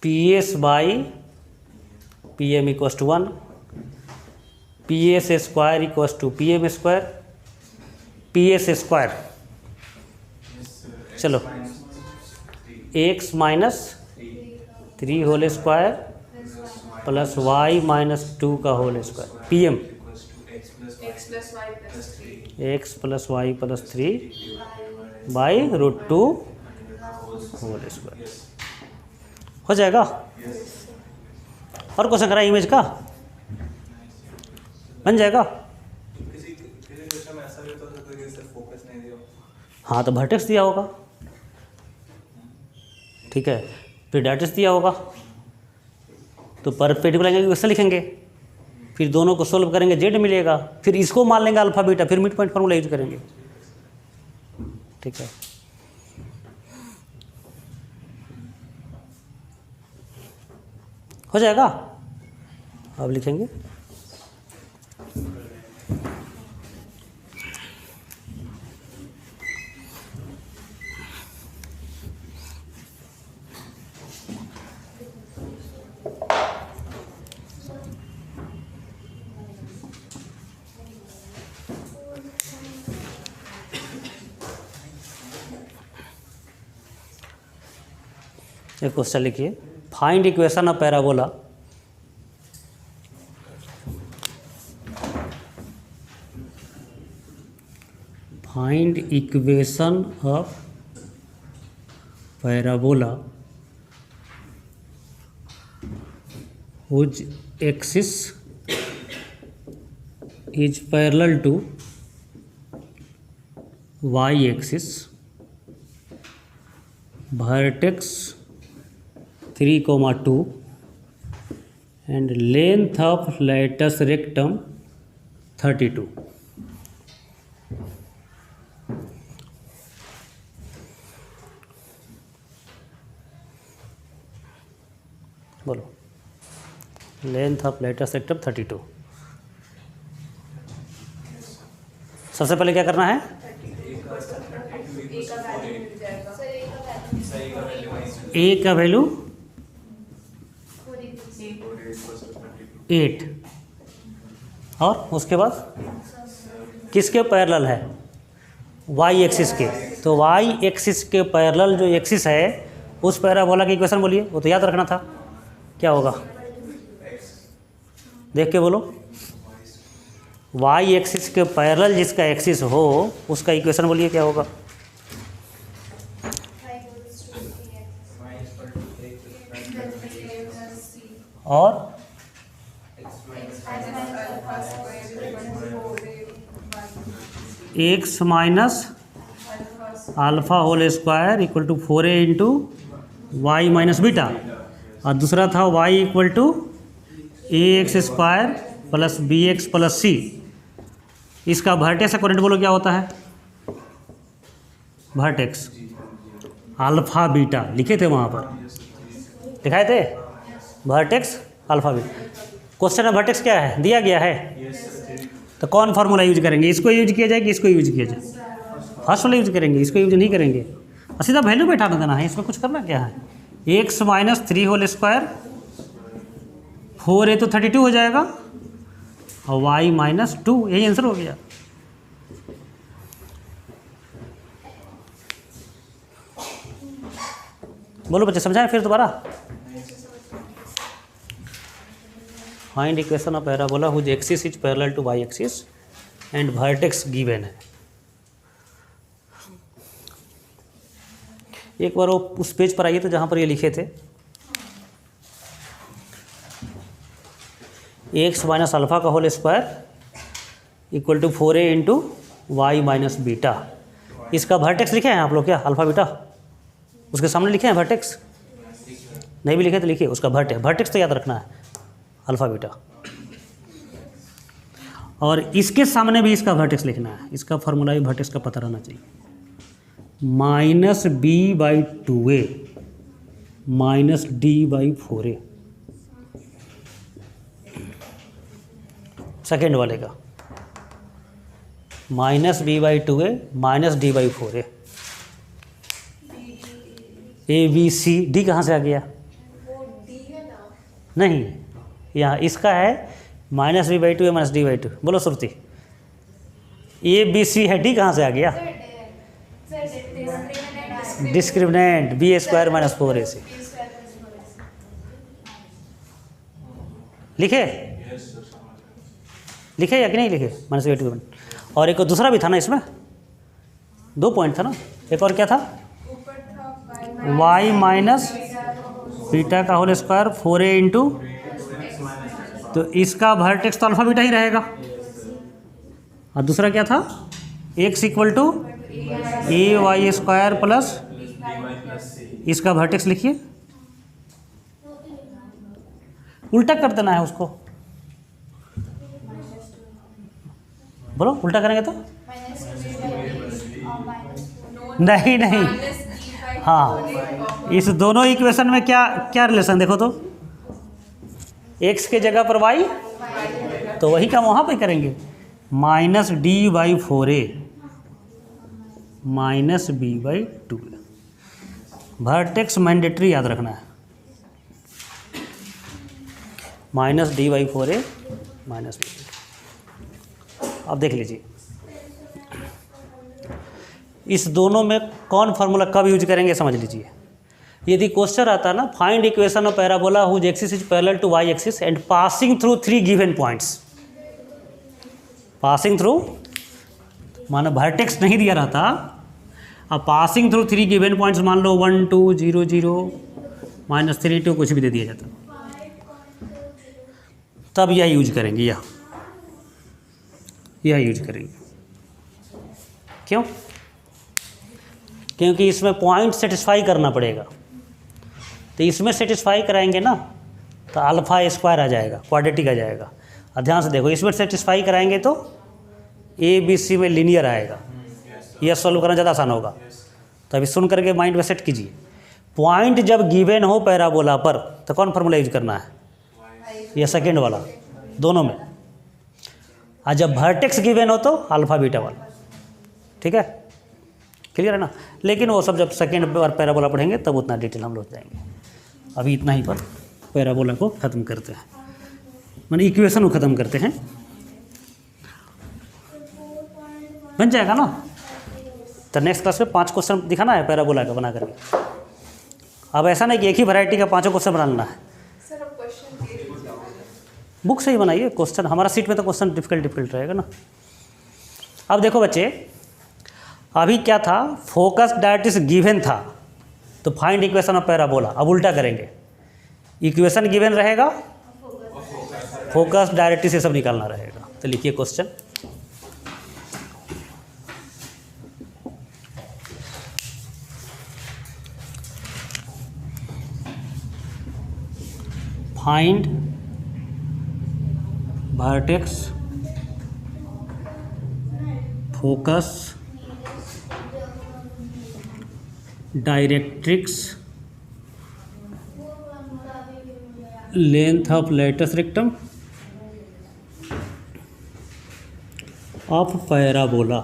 PS/PM = 1, PS² = PM², PS²। चलो x - 3 whole square plus y - 2 का whole square, PM x + y + 3 x + y + 3 by √2 whole square हो जाएगा। और क्वेश्चन करा इमेज का बन जाएगा। किसी क्वेश्चन में ऐसा भी तो होता है कि सिर्फ फोकस नहीं दिया, हाँ तो वर्टेक्स दिया होगा, ठीक है, फिर डायरेक्ट्रिक्स दिया होगा तो परपेंडिकुलर एंगल वैसे लिखेंगे, फिर दोनों को सोल्व करेंगे जेड मिलेगा, फिर इसको मान लेंगे अल्फा बीटा, फिर मिड पॉइंट फार्मूला यूज करेंगे, ठीक है। हो जाएगा। अब लिखेंगे एक क्वेश्चन लिखिए, find equation of parabola find equation of parabola whose axis is parallel to y axis, vertex 3, 2 and length of latus rectum 32। बोलो लेंथ ऑफ लेटर सेक्टर 32। सबसे पहले क्या करना है? ए का वैल्यू मिल जाएगा। सर ये का वैल्यू सही का वैल्यू ए का वैल्यू 4 8 और उसके बाद किसके पैरेलल है? वाई एक्सिस के। तो वाई एक्सिस के पैरेलल जो एक्सिस है उस पैराबोला की इक्वेशन बोलिए, वो तो याद रखना था। क्या होगा? देख के बोलो। वाई एक्सिस के पैरेलल जिसका एक्सिस हो उसका इक्वेशन बोलिए, क्या होगा? 5 और X minus alpha whole square equal to 4a into Y minus beta, और दूसरा था y equal to A X square plus B X plus C. इसका वर्टेक्स का कोऑर्डिनेट बोलो क्या होता है? वर्टेक्स अल्फ़ा बीटा लिखे थे वहाँ पर, दिखाए थे वर्टेक्स अल्फ़ा बीटा। क्वेश्चन में वर्टेक्स क्या है दिया गया है, तो कौन फार्मूला यूज करेंगे? इसको यूज किया जाए कि इसको यूज किया जाए? फर्स्ट वाला यूज करेंगे, इसको यूज नहीं करेंगे। और सीधा वैल्यू बैठाना देना है, इसमें कुछ करना क्या है? X minus 3 whole square 4a तो 32 हो जाएगा और y माइनस 2, यही आंसर हो गया। बोलो बच्चे, समझाएं फिर दोबारा। Find equation of parabola whose axis is parallel to y axis and vertex given है। एक बार वो उस पेज पर आइए तो जहाँ पर ये लिखे थे एक्स माइनस अल्फ़ा का whole square equal to 4a into Y minus beta. इसका वर्टेक्स लिखे हैं आप लोग क्या? अल्फ़ा बीटा उसके सामने लिखे हैं वर्टेक्स? नहीं भी लिखे तो लिखिए उसका वर्टेक्स तो याद रखना है, अल्फ़ा बीटा। और इसके सामने भी इसका वर्टेक्स लिखना है। इसका फार्मूला भी वर्टेक्स का पता रहना चाहिए। Minus b by 2a minus d by 4a, second वाले का minus b by 2a minus d by 4a। A B C D कहाँ से आ गया? वो डी है ना। नहीं, यहाँ इसका है minus b by 2a minus d by 2। बोलो श्रुति, ए बी सी है, डी कहाँ से आ गया? Discriminant B square minus 4a से लिखे लिखे या कि नहीं लिखे? Minus b by 2। और एक दूसरा भी था ना इसमें, 2 पॉइंट था ना। एक और क्या था? ऊपर था वाई माइनस बीटा का होल स्क्वायर 4a इंटू, तो इसका वर्टेक्स तो अल्फ़ा बीटा ही रहेगा। और दूसरा क्या था? X equal to a y square plus, इसका वर्टेक्स लिखिए, उल्टा कर देना है उसको। बोलो उल्टा करेंगे तो? नहीं, हाँ, इस दोनों इक्वेशन में क्या क्या रिलेशन देखो तो, एक्स के जगह पर वाई, तो वही काम वहाँ पे करेंगे। Minus d by 4a minus b by 2a। Vertex mandatory याद रखना है, minus d by 4a minus b. अब देख लीजिए इस दोनों में कौन फार्मूला कब यूज करेंगे समझ लीजिए। यदि क्वेश्चन आता ना find equation of parabola whose axis is parallel to y axis and passing through 3 given points, passing through माना वर्टेक्स नहीं दिया रहता, अब पासिंग थ्रू 3 गिवन पॉइंट्स मान लो 1 2 0 0 माइनस 3 2 कुछ भी दे दिया जाता, तब यह यूज करेंगे, यह यूज करेंगे। क्यों? क्योंकि इसमें पॉइंट सेटिस्फाई करना पड़ेगा। तो इसमें सेटिस्फाई कराएंगे ना तो अल्फ़ा स्क्वायर आ जाएगा, क्वाड्रेटिक आ जाएगा। और ध्यान से देखो, इसमें सेटिस्फाई कराएंगे तो ए बी सी में लीनियर आएगा, यह सॉल्व करना ज़्यादा आसान होगा। तो अभी सुन करके माइंड में सेट कीजिए। पॉइंट जब गिवन हो पैराबोला पर तो कौन फार्मूला यूज करना है? या सेकेंड वाला, दोनों में। और जब वर्टेक्स गिवन हो तो अल्फा बीटा वाला, ठीक है, क्लियर है ना। लेकिन वो सब जब सेकेंड बार पैराबोला पढ़ेंगे तब उतना डिटेल हम लोग जाएंगे। अभी इतना ही पर पैराबोला को ख़त्म करते हैं, माने इक्वेशन को ख़त्म करते हैं, बन जाएगा ना। तो नेक्स्ट क्लास में 5 क्वेश्चन दिखाना है पैराबोला का बना करके। अब ऐसा नहीं कि एक ही वैरायटी का 5 क्वेश्चन बनाना है, सर अब क्वेश्चन दे दीजिए। बुक से ही बनाइए क्वेश्चन। हमारा सीट में तो क्वेश्चन डिफिकल्ट रहेगा ना। अब देखो बच्चे, अभी क्या था, फोकस डायरेक्ट्रिक्स गिवन था, तो फाइंड इक्वेशन ऑफ पैराबोला। अब उल्टा करेंगे, इक्वेशन गिवन रहेगा, फोकस डायरेक्ट्रिक्स ये सब निकालना रहेगा। तो लिखिए question, find vertex focus directrix length of latus rectum of parabola.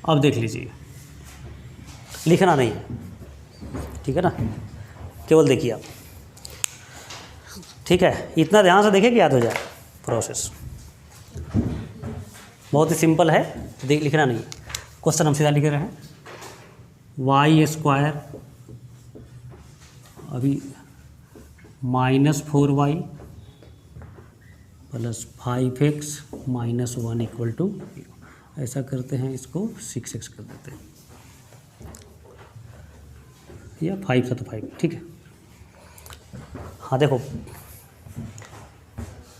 अब देख लीजिए, लिखना नहीं है, ठीक है ना, केवल देखिए आप, ठीक है। इतना ध्यान से देखिए कि याद हो जाए प्रोसेस। बहुत ही सिंपल है, देख लिखना नहीं है। क्वेश्चन हम सीधा लिख रहे हैं, y² अभी -4y + 5x - 1 = 0। ऐसा करते हैं, इसको 6x कर देते हैं, या 5 था तो 5, ठीक है। हाँ देखो,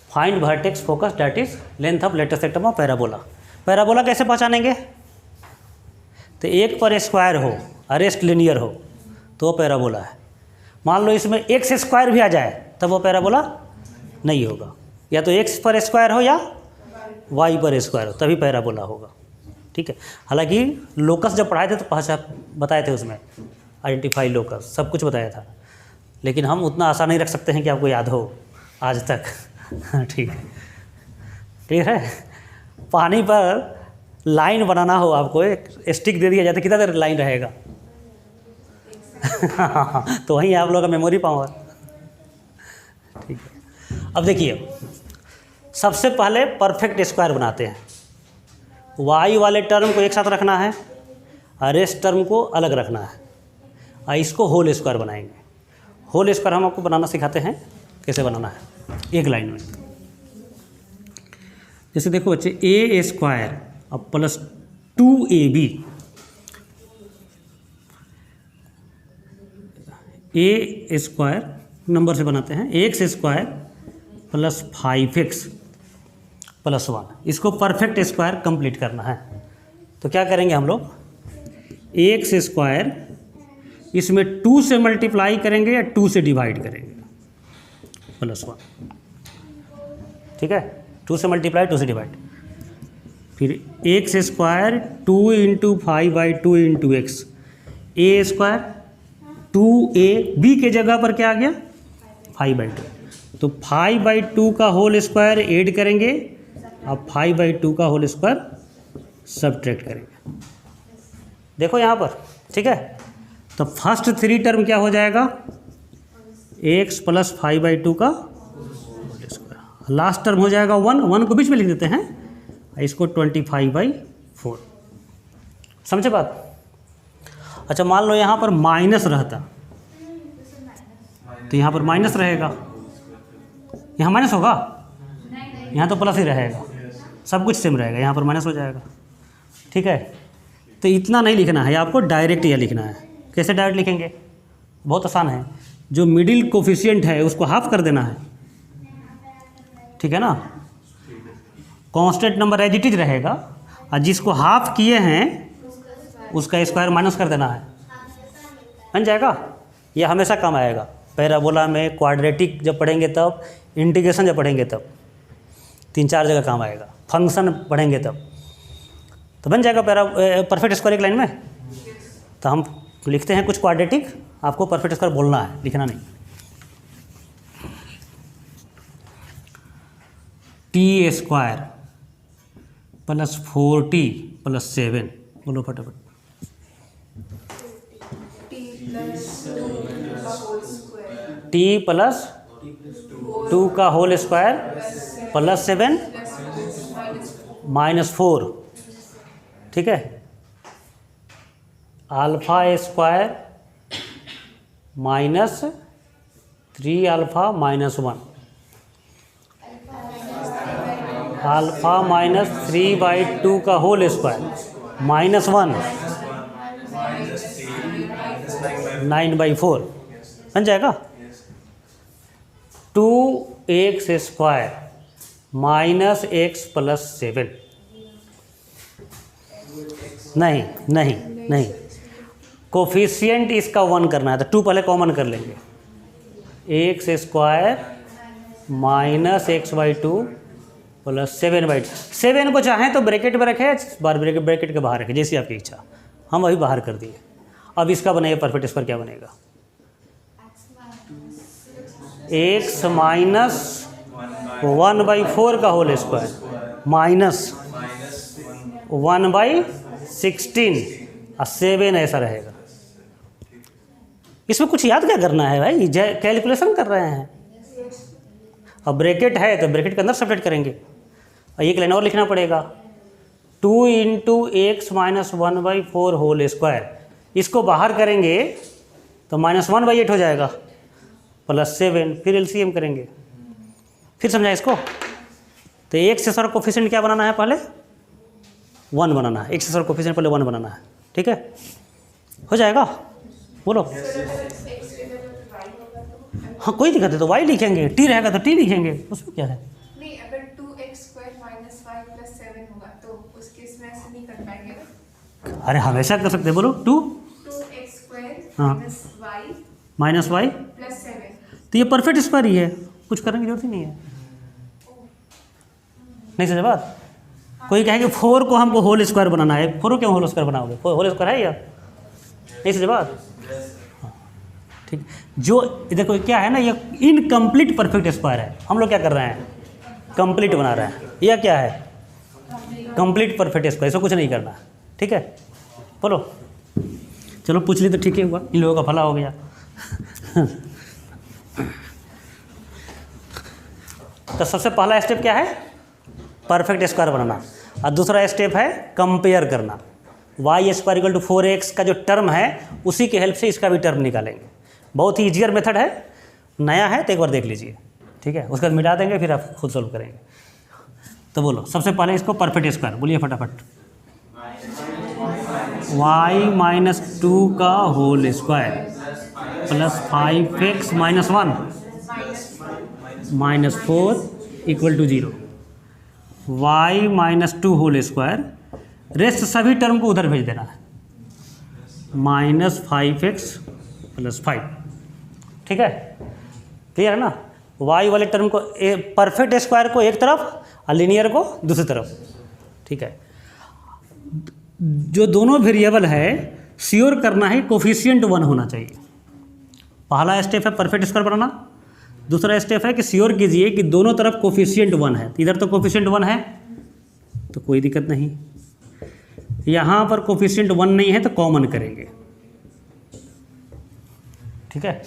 find vertex focus that is length of latus rectum of parabola. Parabola कैसे पहचानेंगे, तो एक पर स्क्वायर हो, अरेस्ट लिनियर हो तो वो पैराबोला है। मान लो इसमें x² भी आ जाए तब वो पैराबोला नहीं होगा, या तो x पर स्क्वायर हो या y पर स्क्वायर हो तभी पैराबोला होगा, ठीक है। हालांकि लोकस जब पढ़ाए थे तो पहचान बताए थे, उसमें आइडेंटिफाई लोकस सब कुछ बताया था, लेकिन हम उतना आसान नहीं रख सकते हैं कि आपको याद हो आज तक। ठीक है, क्लियर है। पानी पर लाइन बनाना हो, आपको एक स्टिक दे दिया जाता है, कितना देर लाइन रहेगा? तो वहीं आप लोगों का मेमोरी पावर, ठीक है। अब देखिए, सबसे पहले परफेक्ट स्क्वायर बनाते हैं। वाई वाले टर्म को एक साथ रखना है, अरेस्ट टर्म को अलग रखना है, और इसको होल स्क्वायर बनाएंगे। होल स्क्वायर हम आपको बनाना सिखाते हैं, कैसे बनाना है एक लाइन में। जैसे देखो बच्चे, a² अब + 2ab, a² नंबर से बनाते हैं, x² + 5x + 1, इसको परफेक्ट स्क्वायर कंप्लीट करना है। तो क्या करेंगे हम लोग, x² इसमें 2 से मल्टीप्लाई करेंगे या 2 से डिवाइड करेंगे, +1, ठीक है। 2 से मल्टीप्लाई, 2 से डिवाइड, फिर x² 2 × 5/2 × x, a² 2ab के जगह पर क्या आ गया, 5/2, तो 5/2 का होल स्क्वायर ऐड करेंगे, अब 5/2 का होल स्क्वायर सब्ट्रैक्ट करेंगे। देखो यहाँ पर, ठीक है। तो फर्स्ट 3 टर्म क्या हो जाएगा, x + 5/2 का होल स्क्वायर, लास्ट टर्म हो जाएगा 1 को बीच में लिख देते हैं, इसको 25/4, समझे बात। अच्छा, मान लो यहाँ पर माइनस रहता, तो यहाँ पर माइनस रहेगा, यहाँ माइनस होगा, यहाँ तो प्लस ही रहेगा, सब कुछ सेम रहेगा, यहाँ पर माइनस हो जाएगा, ठीक है। तो इतना नहीं लिखना है आपको, डायरेक्ट यह लिखना है। कैसे डायरेक्ट लिखेंगे, बहुत आसान है, जो मिडिल कोफिशिएंट है उसको हाफ कर देना है, ठीक है ना। Constant number as it is रहेगा, और जिसको हाफ किए हैं उसका स्क्वायर माइनस कर देना है, बन जाएगा। यह हमेशा काम आएगा पैराबोला में, क्वाड्रेटिक जब पढ़ेंगे तब, इंटीग्रेशन जब पढ़ेंगे तब, 3-4 जगह काम आएगा, फंक्शन पढ़ेंगे तब, तो बन जाएगा परफेक्ट स्क्वायर एक लाइन में। तो हम तो लिखते हैं कुछ क्वाड्रेटिक, आपको परफेक्ट स्क्वायर बोलना है, लिखना नहीं। T square plus 4t plus 7, बोलो फटाफट। T plus 2 का whole square टी प्लस 2 का होल स्क्वायर प्लस 7 minus 4 -4, ठीक है। अल्फा स्क्वायर -3 अल्फा -1, अल्फा -3/2 का होल स्क्वायर -1 9/4 बन जाएगा। 2x स्क्वायर -x प्लस 7, नहीं कोफिशिएंट इसका 1 करना है, तो 2 पहले कॉमन कर लेंगे। X square -x/2 plus 7/2। 7 को चाहें तो ब्रैकेट में रखें, बार ब्रैकेट के बाहर रखें, जैसी आपकी इच्छा। हम अभी बाहर कर दिए। अब इसका बनेगा परफेक्ट स्क्वायर, क्या बनेगा? x माइनस 1/4 का होल स्क्वायर माइनस 1/16 और 7 ऐसा रहेगा। इसमें कुछ याद क्या करना है भाई, कैलकुलेशन कर रहे हैं। अब ब्रैकेट है तो ब्रैकेट के अंदर सब्ट्रैक्ट करेंगे, और एक लाइन और लिखना पड़ेगा। 2 × x माइनस 1/4 होल स्क्वायर, इसको बाहर करेंगे तो -1/8 हो जाएगा, प्लस 7, फिर एलसीएम करेंगे। फिर समझा इसको? तो एक से सर कोफिशिएंट क्या बनाना है? पहले 1 बनाना है। एक से सर कोफिशिएंट पहले 1 बनाना है, ठीक है? हो जाएगा, बोलो। हाँ कोई दिक्कत है तो y लिखेंगे, t रहेगा तो t लिखेंगे, उसमें क्या है? नहीं, अगर 2x² - 5 + 7 होगा तो उस केस में ऐसे नहीं कर पाएंगे ना। अरे हमेशा कर सकते हैं, बोलो। 2x² हाँ। -y -y + 7। तो ये परफेक्ट स्क्वायर ही है, कुछ करने की जरूरत ही नहीं है। नहीं समझ बात? कोई कहेंगे 4 को हमको होल स्क्वायर बनाना है, 4 को क्यों होल स्क्वायर बनाओगे? होल स्क्वायर है या नहीं? समझ बात? हाँ ठीक। जो देखो क्या है ना, ये इनकम्प्लीट परफेक्ट स्क्वायर है। हम लोग क्या कर रहे हैं? कंप्लीट बना रहे हैं। यह क्या है? Complete perfect square. इसको कुछ नहीं करना है, ठीक है? बोलो। चलो पूछ ली तो ठीक ही हुआ, इन लोगों का भला हो गया। तो सबसे पहला स्टेप क्या है? परफेक्ट स्क्वायर बनाना। और दूसरा स्टेप है कंपेयर करना। y² = 4x का जो टर्म है उसी के हेल्प से इसका भी टर्म निकालेंगे। बहुत ही ईजियर मेथड है, नया है तो एक बार देख लीजिए, ठीक है? उसके बाद मिटा देंगे, फिर आप खुद सोल्व करेंगे। तो बोलो सबसे पहले इसको परफेक्ट स्क्वायर बोलिए फटाफट। y - 2 का whole square plus 5x - 1 -4 = 0। y - 2 whole square, rest सभी टर्म को उधर भेज देना है, -5x + 5, ठीक है? क्लियर है ना? y वाले टर्म को, परफेक्ट स्क्वायर को एक तरफ और लीनियर को दूसरी तरफ, ठीक है? जो दोनों वेरिएबल है श्योर करना है कोफिशिएंट 1 होना चाहिए। पहला स्टेप है परफेक्ट स्क्वायर बनाना। दूसरा स्टेप है कि श्योर कीजिए कि दोनों तरफ कोफिशिएंट 1 है। इधर तो कोफिशिएंट 1 है तो कोई दिक्कत नहीं, यहाँ पर कोफिशिएंट 1 नहीं है तो कॉमन करेंगे, ठीक है?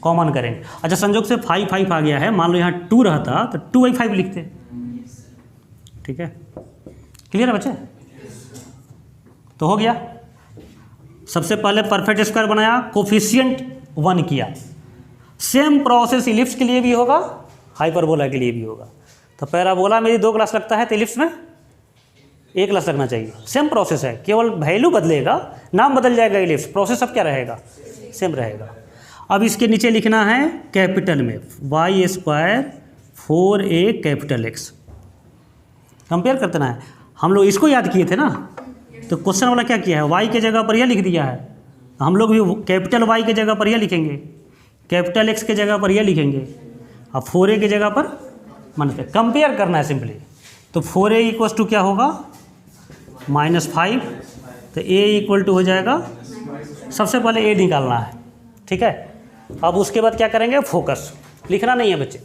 कॉमन करेंगे। अच्छा संयोग से 5 आ गया है, मान लो यहाँ 2 रहता तो 2/5 लिखते, ठीक है? क्लियर है बच्चे? तो हो गया। सबसे पहले परफेक्ट स्क्वायर बनाया, कोफिशिएंट 1 किया। सेम प्रोसेस इलिप्स के लिए भी होगा, हाइपरबोला के लिए भी होगा। तो पैराबोला में 2 क्लास लगता है तो इलिप्स में 1 क्लास लगना चाहिए। सेम प्रोसेस है, केवल वैल्यू बदलेगा, नाम बदल जाएगा इलिप्स, प्रोसेस अब क्या रहेगा? सेम रहेगा। अब इसके नीचे लिखना है कैपिटल में y² 4a X। कंपेयर करना है। हम लोग इसको याद किए थे ना, तो क्वेश्चन वाला क्या किया है? y के जगह पर यह लिख दिया है, हम लोग भी कैपिटल Y के जगह पर यह लिखेंगे, कैपिटल X के जगह पर यह लिखेंगे, अब 4a की जगह पर मानते कंपेयर करना है सिंपली। तो 4a = क्या होगा? -5, तो a = हो जाएगा सबसे पहले ए निकालना है, ठीक है। अब उसके बाद क्या करेंगे, फोकस लिखना नहीं है बच्चे।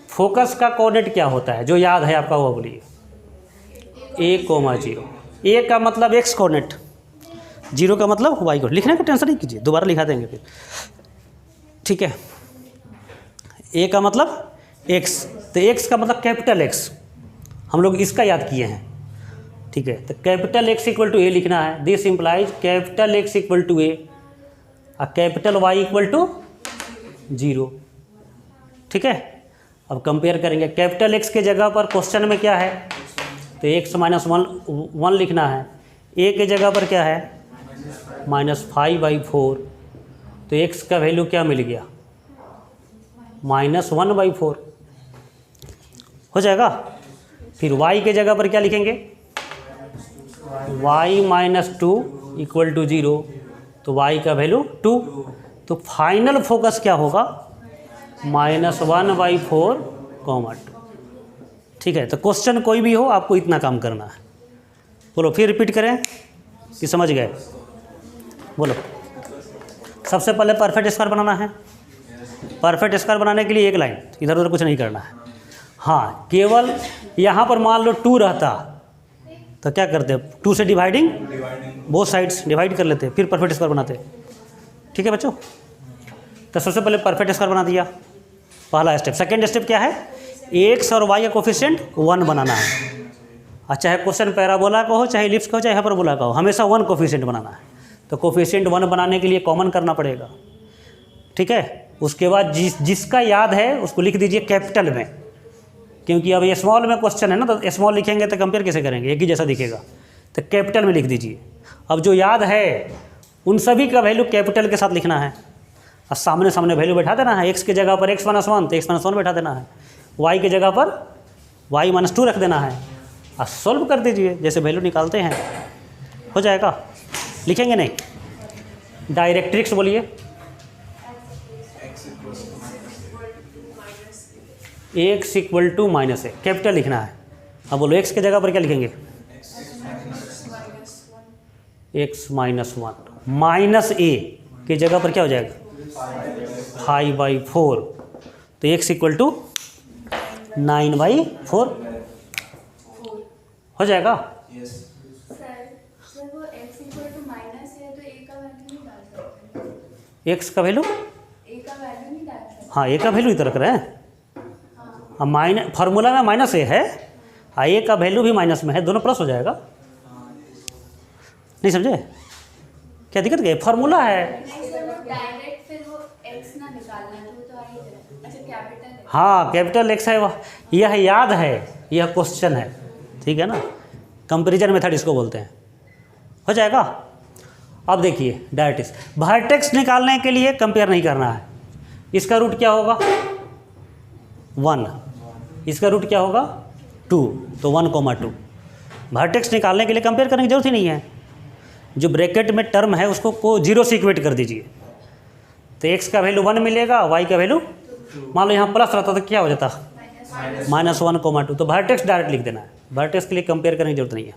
फोकस का कोऑर्डिनेट क्या होता है जो याद है आपका, वो बोलिए। a,0। ए का मतलब एक्स कोऑर्डिनेट, 0 का मतलब वाई कोऑर्डिनेट। लिखने का टेंशन नहीं कीजिए, दोबारा लिखा देंगे फिर, ठीक है। ए का मतलब एक्स, तो एक्स का मतलब कैपिटल एक्स, हम लोग इसका याद किए हैं, ठीक है। तो capital X equal to A लिखना है। This implies capital X equal to A और कैपिटल वाई इक्वल टू 0, ठीक है। अब कंपेयर करेंगे, कैपिटल एक्स के जगह पर क्वेश्चन में क्या है, तो x माइनस 1 लिखना है। a के जगह पर क्या है, -5/4, तो x का वैल्यू क्या मिल गया, -1/4 हो जाएगा। फिर y के जगह पर क्या लिखेंगे, y - 2 इक्वल टू 0, तो y का वैल्यू 2। तो फाइनल फोकस क्या होगा, -1/4, 2, ठीक है। तो क्वेश्चन कोई भी हो आपको इतना काम करना है। बोलो फिर रिपीट करें कि समझ गए, बोलो। सबसे पहले परफेक्ट स्क्वायर बनाना है। परफेक्ट स्क्वायर बनाने के लिए एक लाइन, इधर उधर कुछ नहीं करना है। हाँ, केवल यहाँ पर मान लो 2 रहता तो क्या करते, 2 से डिवाइडिंग बोथ साइड्स डिवाइड कर लेते, फिर परफेक्ट स्क्वायर बनाते, ठीक है बच्चों। तो सबसे पहले परफेक्ट स्क्वायर बना दिया, पहला स्टेप। सेकेंड स्टेप क्या है, एक्स और वाई का कोफिशिएंट 1 बनाना है। अच्छा है क्वेश्चन पैराबोला का हो, चाहे इलिप्स का हो, चाहे हाइपरबोला का हो, हमेशा 1 कोफिशिएंट बनाना है। तो कोफिशिएंट 1 बनाने के लिए कॉमन करना पड़ेगा, ठीक है। उसके बाद जिसका याद है उसको लिख दीजिए कैपिटल में, क्योंकि अब ये स्मॉल में क्वेश्चन है ना, तो स्मॉल लिखेंगे तो कंपेयर कैसे करेंगे, एक ही जैसा दिखेगा। तो कैपिटल में लिख दीजिए। अब जो याद है उन सभी का वैल्यू कैपिटल के साथ लिखना है और सामने सामने वैल्यू बैठा देना है। एक्स के जगह पर x - 1 तो x - 1 बैठा देना है, y के जगह पर y - 2 रख देना है और सॉल्व कर दीजिए, जैसे वैल्यू निकालते हैं हो जाएगा। लिखेंगे नहीं, डायरेक्ट्रिक्स बोलिए। x equal to -a, capital लिखना है। अब बोलो x के जगह पर क्या लिखेंगे, x - 1 -a की जगह पर क्या हो जाएगा, 5/4, तो x इक्वल टू 9/4 हो जाएगा। सर वो x इक्वल टू माइनस है तो a का वैल्यू नहीं डाल सकते, x का वैल्यू, a का वैल्यू नहीं डाल सकते। हाँ a का वैल्यू इधर रख रहे हैं। अब फार्मूला में -a है और a का वैल्यू भी माइनस में है, दोनों प्लस हो जाएगा। नहीं समझे, क्या दिक्कत है, फार्मूला है। नहीं सर वो डायरेक्ट फिर वो x ना निकालना है, तो वो तो आ ही जाएगा। अच्छा कैपिटल है, हाँ कैपिटल x है, वह यह याद है, यह क्वेश्चन है, ठीक है ना। कंपैरिजन मेथड इसको बोलते हैं, हो जाएगा। अब देखिए डायरेक्ट्रिक्स, वर्टेक्स निकालने के लिए कंपेयर नहीं करना है। इसका रूट क्या होगा, 1, इसका रूट क्या होगा 2, तो 1,2। वर्टेक्स निकालने के लिए कंपेयर करने की जरूरत ही नहीं है। जो ब्रैकेट में टर्म है उसको 0 से इक्वेट कर दीजिए, तो x का वैल्यू 1 मिलेगा, y का वैल्यू, मान लो यहाँ प्लस रहता तो क्या हो जाता, -1,2। तो वर्टेक्स डायरेक्ट लिख देना है, वर्टेक्स के लिए कंपेयर करने की जरूरत नहीं है।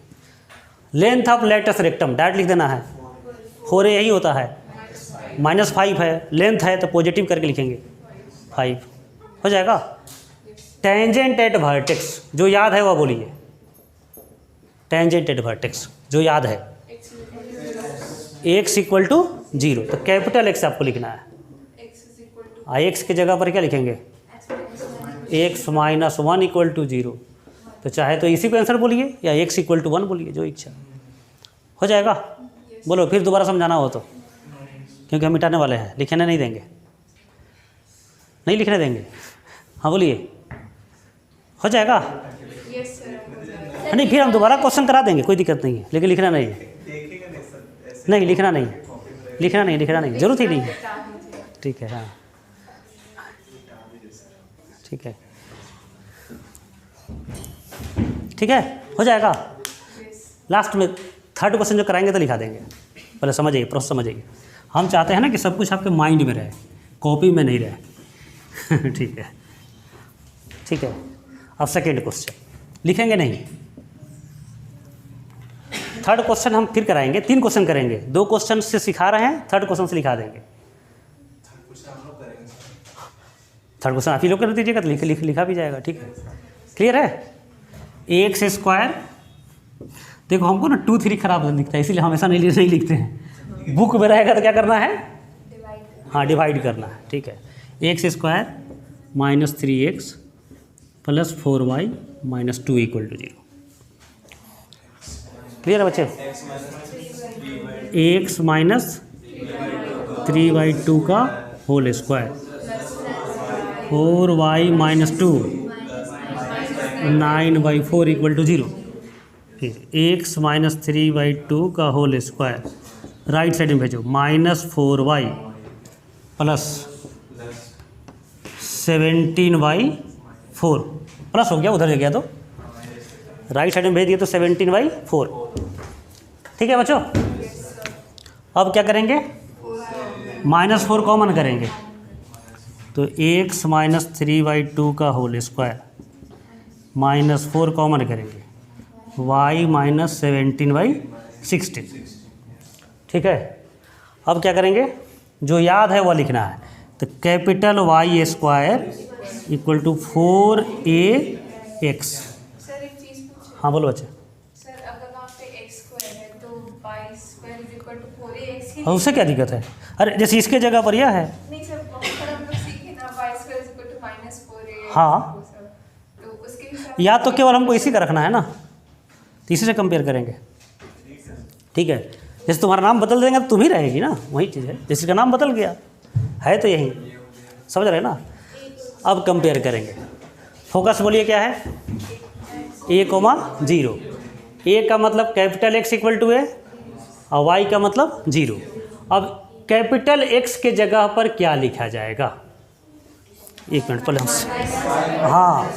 Length of latus rectum direct लिख देना है, 4a यही होता है, -5 है, लेंथ है तो पॉजिटिव करके लिखेंगे 5 हो जाएगा। टेंजेंट एट वर्टेक्स जो याद है वह बोलिए, टेंजेंट एट वर्टेक्स जो याद है, x इक्वल टू 0, तो कैपिटल x आपको लिखना है। x की जगह पर क्या लिखेंगे, x - 1 इक्वल टू 0, तो चाहे तो इसी को आंसर बोलिए या x इक्वल टू 1 बोलिए, जो इच्छा हो जाएगा। बोलो फिर दोबारा समझाना हो तो, क्योंकि हम मिटाने वाले हैं, लिखने नहीं देंगे, नहीं लिखने देंगे। हाँ बोलिए, हो जाएगा। यस सर हो जाएगा। नहीं फिर हम दोबारा क्वेश्चन करा देंगे, कोई दिक्कत नहीं है, लेकिन लिखना नहीं है, नहीं लिखना नहीं, लिखना नहीं, लिखना नहीं, जरूरत ही नहीं है, ठीक है। हाँ ठीक है, ठीक है, हो जाएगा। लास्ट में थर्ड क्वेश्चन जो कराएंगे तो लिखा देंगे, पहले समझिए, प्रोसेस समझिए। हम चाहते हैं ना कि सब कुछ आपके माइंड में रहे, कॉपी में नहीं रहे। ठीक है, ठीक है। अब सेकेंड क्वेश्चन लिखेंगे नहीं, थर्ड क्वेश्चन हम फिर कराएंगे, 3 क्वेश्चन करेंगे, 2 क्वेश्चन से सिखा रहे हैं, थर्ड क्वेश्चन से लिखा देंगे। थर्ड क्वेश्चन आप ही लोग कर दीजिएगा तो लिखा भी जाएगा, ठीक है, क्लियर है। एक्स स्क्वायर, देखो हमको ना 2 3 खराब दिखता है, इसीलिए हमेशा नहीं लिखते हैं। बुक में रहेगा तो क्या करना है, हाँ डिवाइड करना है, ठीक है। X square minus 3x plus 4y minus 2 equal to 0, clear है बच्चे। एक्स माइनस 3/2 का whole square, 4y minus 2 9/4 equal to 0। फिर एक्स माइनस 3/2 का होल स्क्वायर राइट साइड में भेजो, माइनस 4y प्लस 17/4 प्लस हो गया, उधर से गया तो राइट साइड में भेज दिया तो 17/4, ठीक है बच्चों। अब क्या करेंगे, -4 कॉमन करेंगे तो x माइनस 3/2 का होल स्क्वायर -4 कॉमन करेंगे, y माइनस 17/16, ठीक है। अब क्या करेंगे, जो याद है वह लिखना है, तो capital Y square equal to 4ax। Sir एक चीज पूछे, हाँ बोलो बच्चे। सर अगर वहाँ पे x स्क्वायर है तो y square is equal to 4ax ही। और उससे क्या दिक्कत है, अरे जैसे इसके जगह पर यह है, नहीं सर, बहुत सारा हम लोग सीखे ना, y square is equal to -4a। हाँ। वो सब, तो उसके हिसाब या तो केवल हमको इसी का रखना है ना, तो इसी से कंपेयर करेंगे, ठीक है। जैसे तुम्हारा नाम बदल देंगे तो तुम ही रहेगी ना, वही चीज़ है, जैसे का नाम बदल गया है तो यही, समझ रहे ना। अब कंपेयर करेंगे, फोकस बोलिए क्या है, a,0, a का मतलब capital X equal to a और y का मतलब 0। अब कैपिटल X के जगह पर क्या लिखा जाएगा, एक मिनट पहले हम, हाँ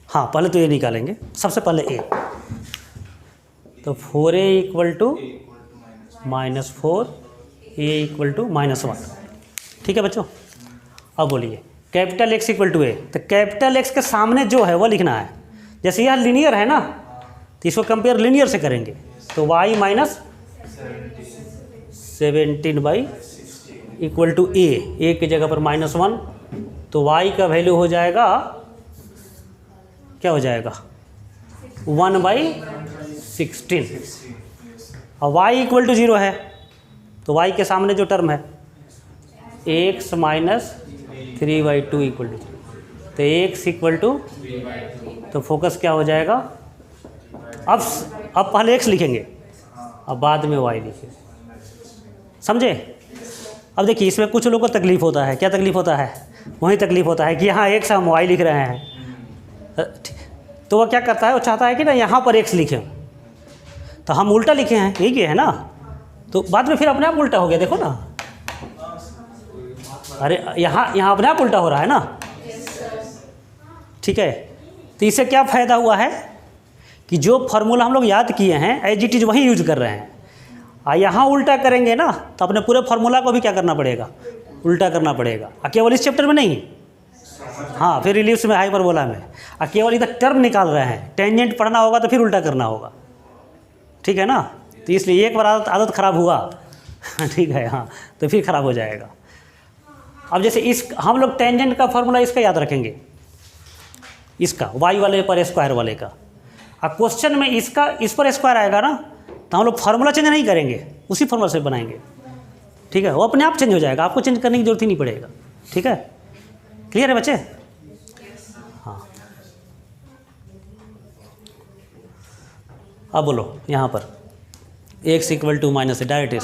हाँ पहले तो ये निकालेंगे, सबसे पहले a, तो 4a equal to -4, a equal to -1, ठीक है बच्चों। अब बोलिए capital X equal to a, तो कैपिटल X के सामने जो है वो लिखना है। जैसे यह लीनियर है ना, तो इसको कंपेयर लीनियर से करेंगे, तो y minus 17 equal to a की जगह पर -1, तो y का वैल्यू हो जाएगा, क्या हो जाएगा, 1/16, और y इक्वल टू 0 है, तो y के सामने जो टर्म है x माइनस 3/2 इक्वल टू 0, तो x इक्वल टू, तो फोकस क्या हो जाएगा, अब पहले x लिखेंगे, अब बाद में y लिखेंगे, समझे। अब देखिए इसमें कुछ लोगों को तकलीफ़ होता है, क्या तकलीफ़ होता है, वही तकलीफ़ होता है कि यहाँ x हम y लिख रहे हैं, तो वह क्या करता है, वो चाहता है कि ना यहाँ पर x लिखें, तो हम उल्टा लिखे हैं, यही है ना, तो बाद में फिर अपने आप उल्टा हो गया, देखो ना, अरे यहाँ अपने आप उल्टा हो रहा है ना, ठीक है। तो इससे क्या फ़ायदा हुआ है कि जो फार्मूला हम लोग याद किए हैं एज इट इज़ वही यूज कर रहे हैं, और यहाँ उल्टा करेंगे ना तो अपने पूरे फार्मूला को भी क्या करना पड़ेगा, उल्टा करना पड़ेगा, और केवल इस चैप्टर में नहीं, हाँ फिर रिलीव्स में, हाइपरबोला में, और केवल इधर टर्म निकाल रहे हैं, टेंजेंट पढ़ना होगा तो फिर उल्टा करना होगा, ठीक है ना। तो इसलिए एक बार आदत ख़राब हुआ ठीक है, हाँ तो फिर ख़राब हो जाएगा। अब जैसे इस हम लोग टेंजेंट का फार्मूला इसका याद रखेंगे, इसका y वाले पर स्क्वायर वाले का, और क्वेश्चन में इसका इस पर स्क्वायर आएगा ना, तो हम लोग फार्मूला चेंज नहीं करेंगे, उसी फार्मूला से बनाएंगे, ठीक है, वो अपने आप चेंज हो जाएगा, आपको चेंज करने की जरूरत ही नहीं पड़ेगा, ठीक है, क्लियर है बच्चे। हाँ अब बोलो यहाँ पर x equal to minus direct is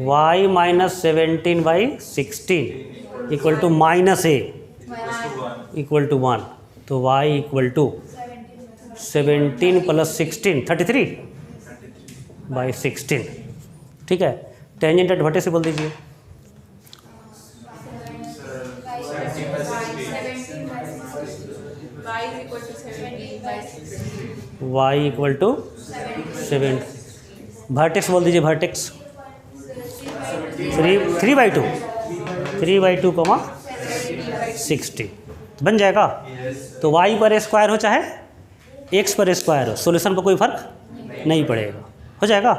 y minus 17/16 equal to -a equal to 1, तो y इक्वल टू 17 + 16 33/16, ठीक है। टेंजेंट एट वर्टेक्स से बोल दीजिए, y इक्वल टू 7, वर्टेक्स बोल दीजिए, वर्टेक्स 3/2 3/2 कॉमा 60 बन जाएगा। तो y पर स्क्वायर हो चाहे x पर स्क्वायर हो, सॉल्यूशन पर कोई फर्क नहीं पड़ेगा, हो जाएगा।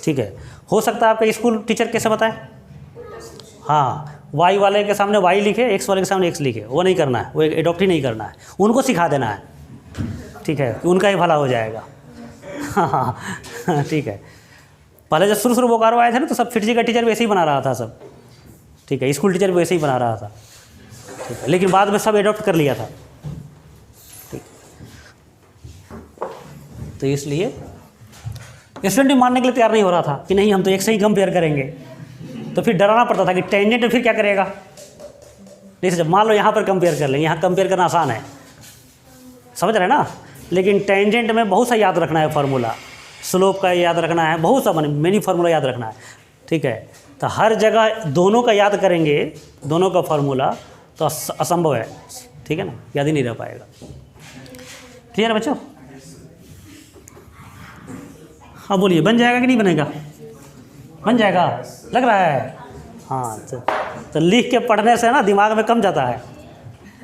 ठीक है, हो सकता है आपका स्कूल टीचर कैसे बताए, हाँ y वाले के सामने y लिखे, x वाले के सामने x लिखे, वो नहीं करना है, वो एडॉप्ट ही नहीं करना है, उनको सिखा देना है। ठीक है, कि उनका ही भला हो जाएगा। हाँ ठीक है, पहले जब शुरू बोकारो आए थे ना तो सब फिटजी का टीचर भी ऐसे ही बना रहा था सब। ठीक है, स्कूल टीचर भी ऐसे ही बना रहा था। ठीक है, लेकिन बाद में सब एडॉप्ट कर लिया था। ठीक, तो इसलिए स्टूडेंट भी मानने के लिए तैयार नहीं हो रहा था कि नहीं हम तो एक से ही कंपेयर करेंगे, तो फिर डराना पड़ता था कि टेंजेंट में फिर क्या करेगा। नहीं जब मान लो यहाँ पर कंपेयर कर लेंगे, यहाँ कंपेयर करना आसान है, समझ रहे हैं ना, लेकिन टेंजेंट में बहुत सा याद रखना है फार्मूला, स्लोप का याद रखना है, बहुत सा मेनी फार्मूला याद रखना है। ठीक है, तो हर जगह दोनों का याद करेंगे, दोनों का फार्मूला, तो असंभव है। ठीक है ना, याद ही नहीं रह पाएगा। क्लियर है बच्चों? हाँ बोलिए, बन जाएगा कि नहीं बनेगा? बन जाएगा लग रहा है। हाँ तो लिख के पढ़ने से ना दिमाग में कम जाता है,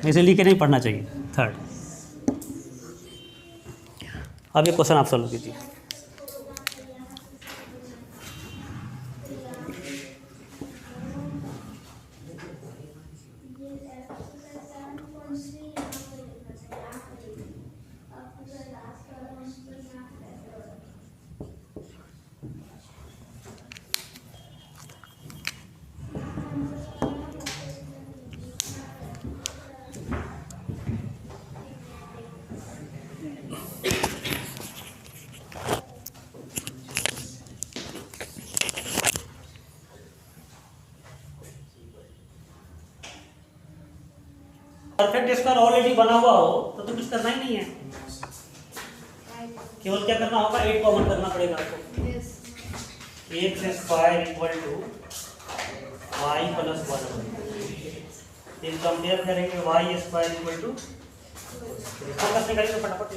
इसे लिख के नहीं पढ़ना चाहिए। थर्ड, अब ये क्वेश्चन आप सॉल्व कीजिए। परफेक्ट स्क्वायर ऑलरेडी बना हुआ हो तो कुछ करना ही नहीं है, केवल क्या करना होगा, 8 कॉमन करना पड़ेगा आपको। X square equal to y plus 1। फिर कंपेयर करेंगे y square equal to, focus निकालिए फटाफट।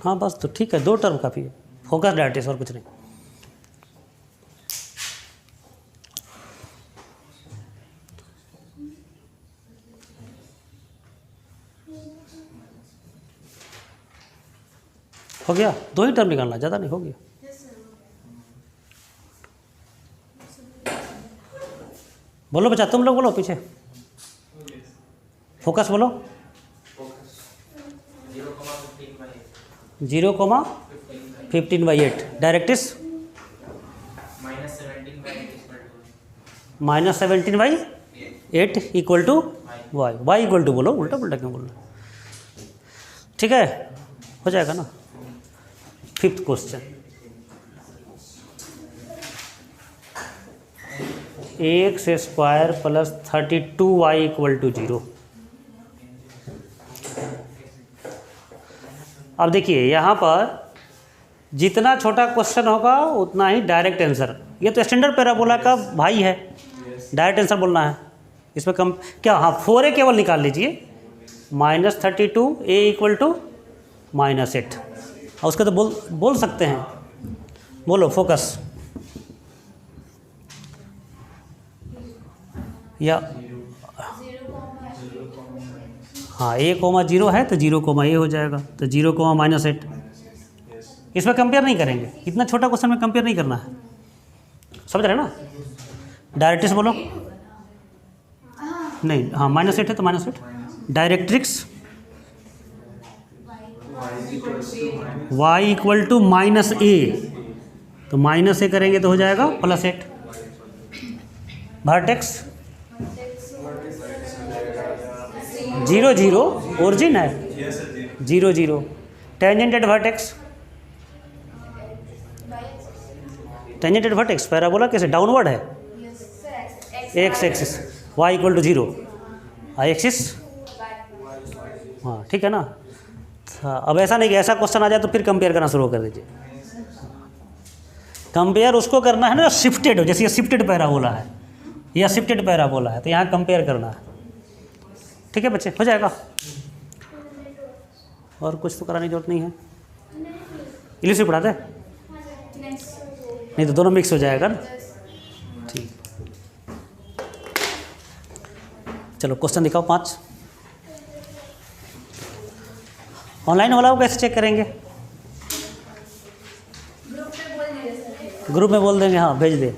हाँ बस तो ठीक है, 2 टर्म काफ़ी है, फोकस डायरेक्टिस और कुछ नहीं। हो गया, 2 ही टर्म निकालना, ज़्यादा नहीं, हो गया। बोलो बच्चा, तुम लोग बोलो पीछे, फोकस बोलो। 0,15/8 directrix -17/8 equal to y, y equal to बोलो, उल्टा पुल्टा क्यों बोलना। ठीक है, हो जाएगा ना। 5th question, x square plus 32y equal to 0। अब देखिए यहाँ पर जितना छोटा क्वेश्चन होगा उतना ही डायरेक्ट आंसर। ये तो स्टैंडर्ड पैराबोला का भाई है, डायरेक्ट आंसर बोलना है। इसमें कम क्या, हाँ 4a केवल निकाल लीजिए, -32 a इक्वल टू -8। और उसका तो बोल सकते हैं, बोलो फोकस या हाँ a,0 है तो 0,a हो जाएगा, तो 0,-8। इसमें कंपेयर नहीं करेंगे, इतना छोटा क्वेश्चन में कंपेयर नहीं करना है, समझ रहे हैं ना। डायरेक्ट्रिक्स बोलो, नहीं हाँ -8 है तो -8। Directrix y equal to -a, तो -a करेंगे तो हो जाएगा +8। वर्टेक्स 0 0 ओरिजिन है, 0 0। Tangent at vertex, tangent at vertex parabola कैसे डाउनवर्ड है, x axis, y equal to 0, I axis, हाँ ठीक है ना। अब ऐसा नहीं कि ऐसा क्वेश्चन आ जाए तो फिर कंपेयर करना शुरू कर दीजिए। कंपेयर उसको करना है ना शिफ्टेड हो, जैसे ये शिफ्टेड पैराबोला है या शिफ्टेड पैराबोला है, तो यहाँ कंपेयर करना है। ठीक है बच्चे, हो जाएगा। और कुछ तो कराने की जरूरत नहीं है। इंग्लिश भी पढ़ाते हैं? नहीं तो दोनों मिक्स हो जाएगा ना। ठीक, चलो क्वेश्चन दिखाओ 5। ऑनलाइन वाला को कैसे चेक करेंगे? ग्रुप में बोल देंगे, हाँ भेज दे।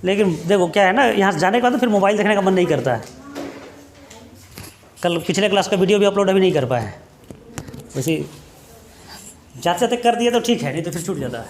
लेकिन देखो क्या है ना, यहाँ से जाने के बाद तो फिर मोबाइल देखने का मन नहीं करता है। कल पिछले क्लास का वीडियो भी अपलोड अभी नहीं कर पाए हैं, वैसे जाते जाते कर दिए तो ठीक है, नहीं तो फिर छूट जाता है।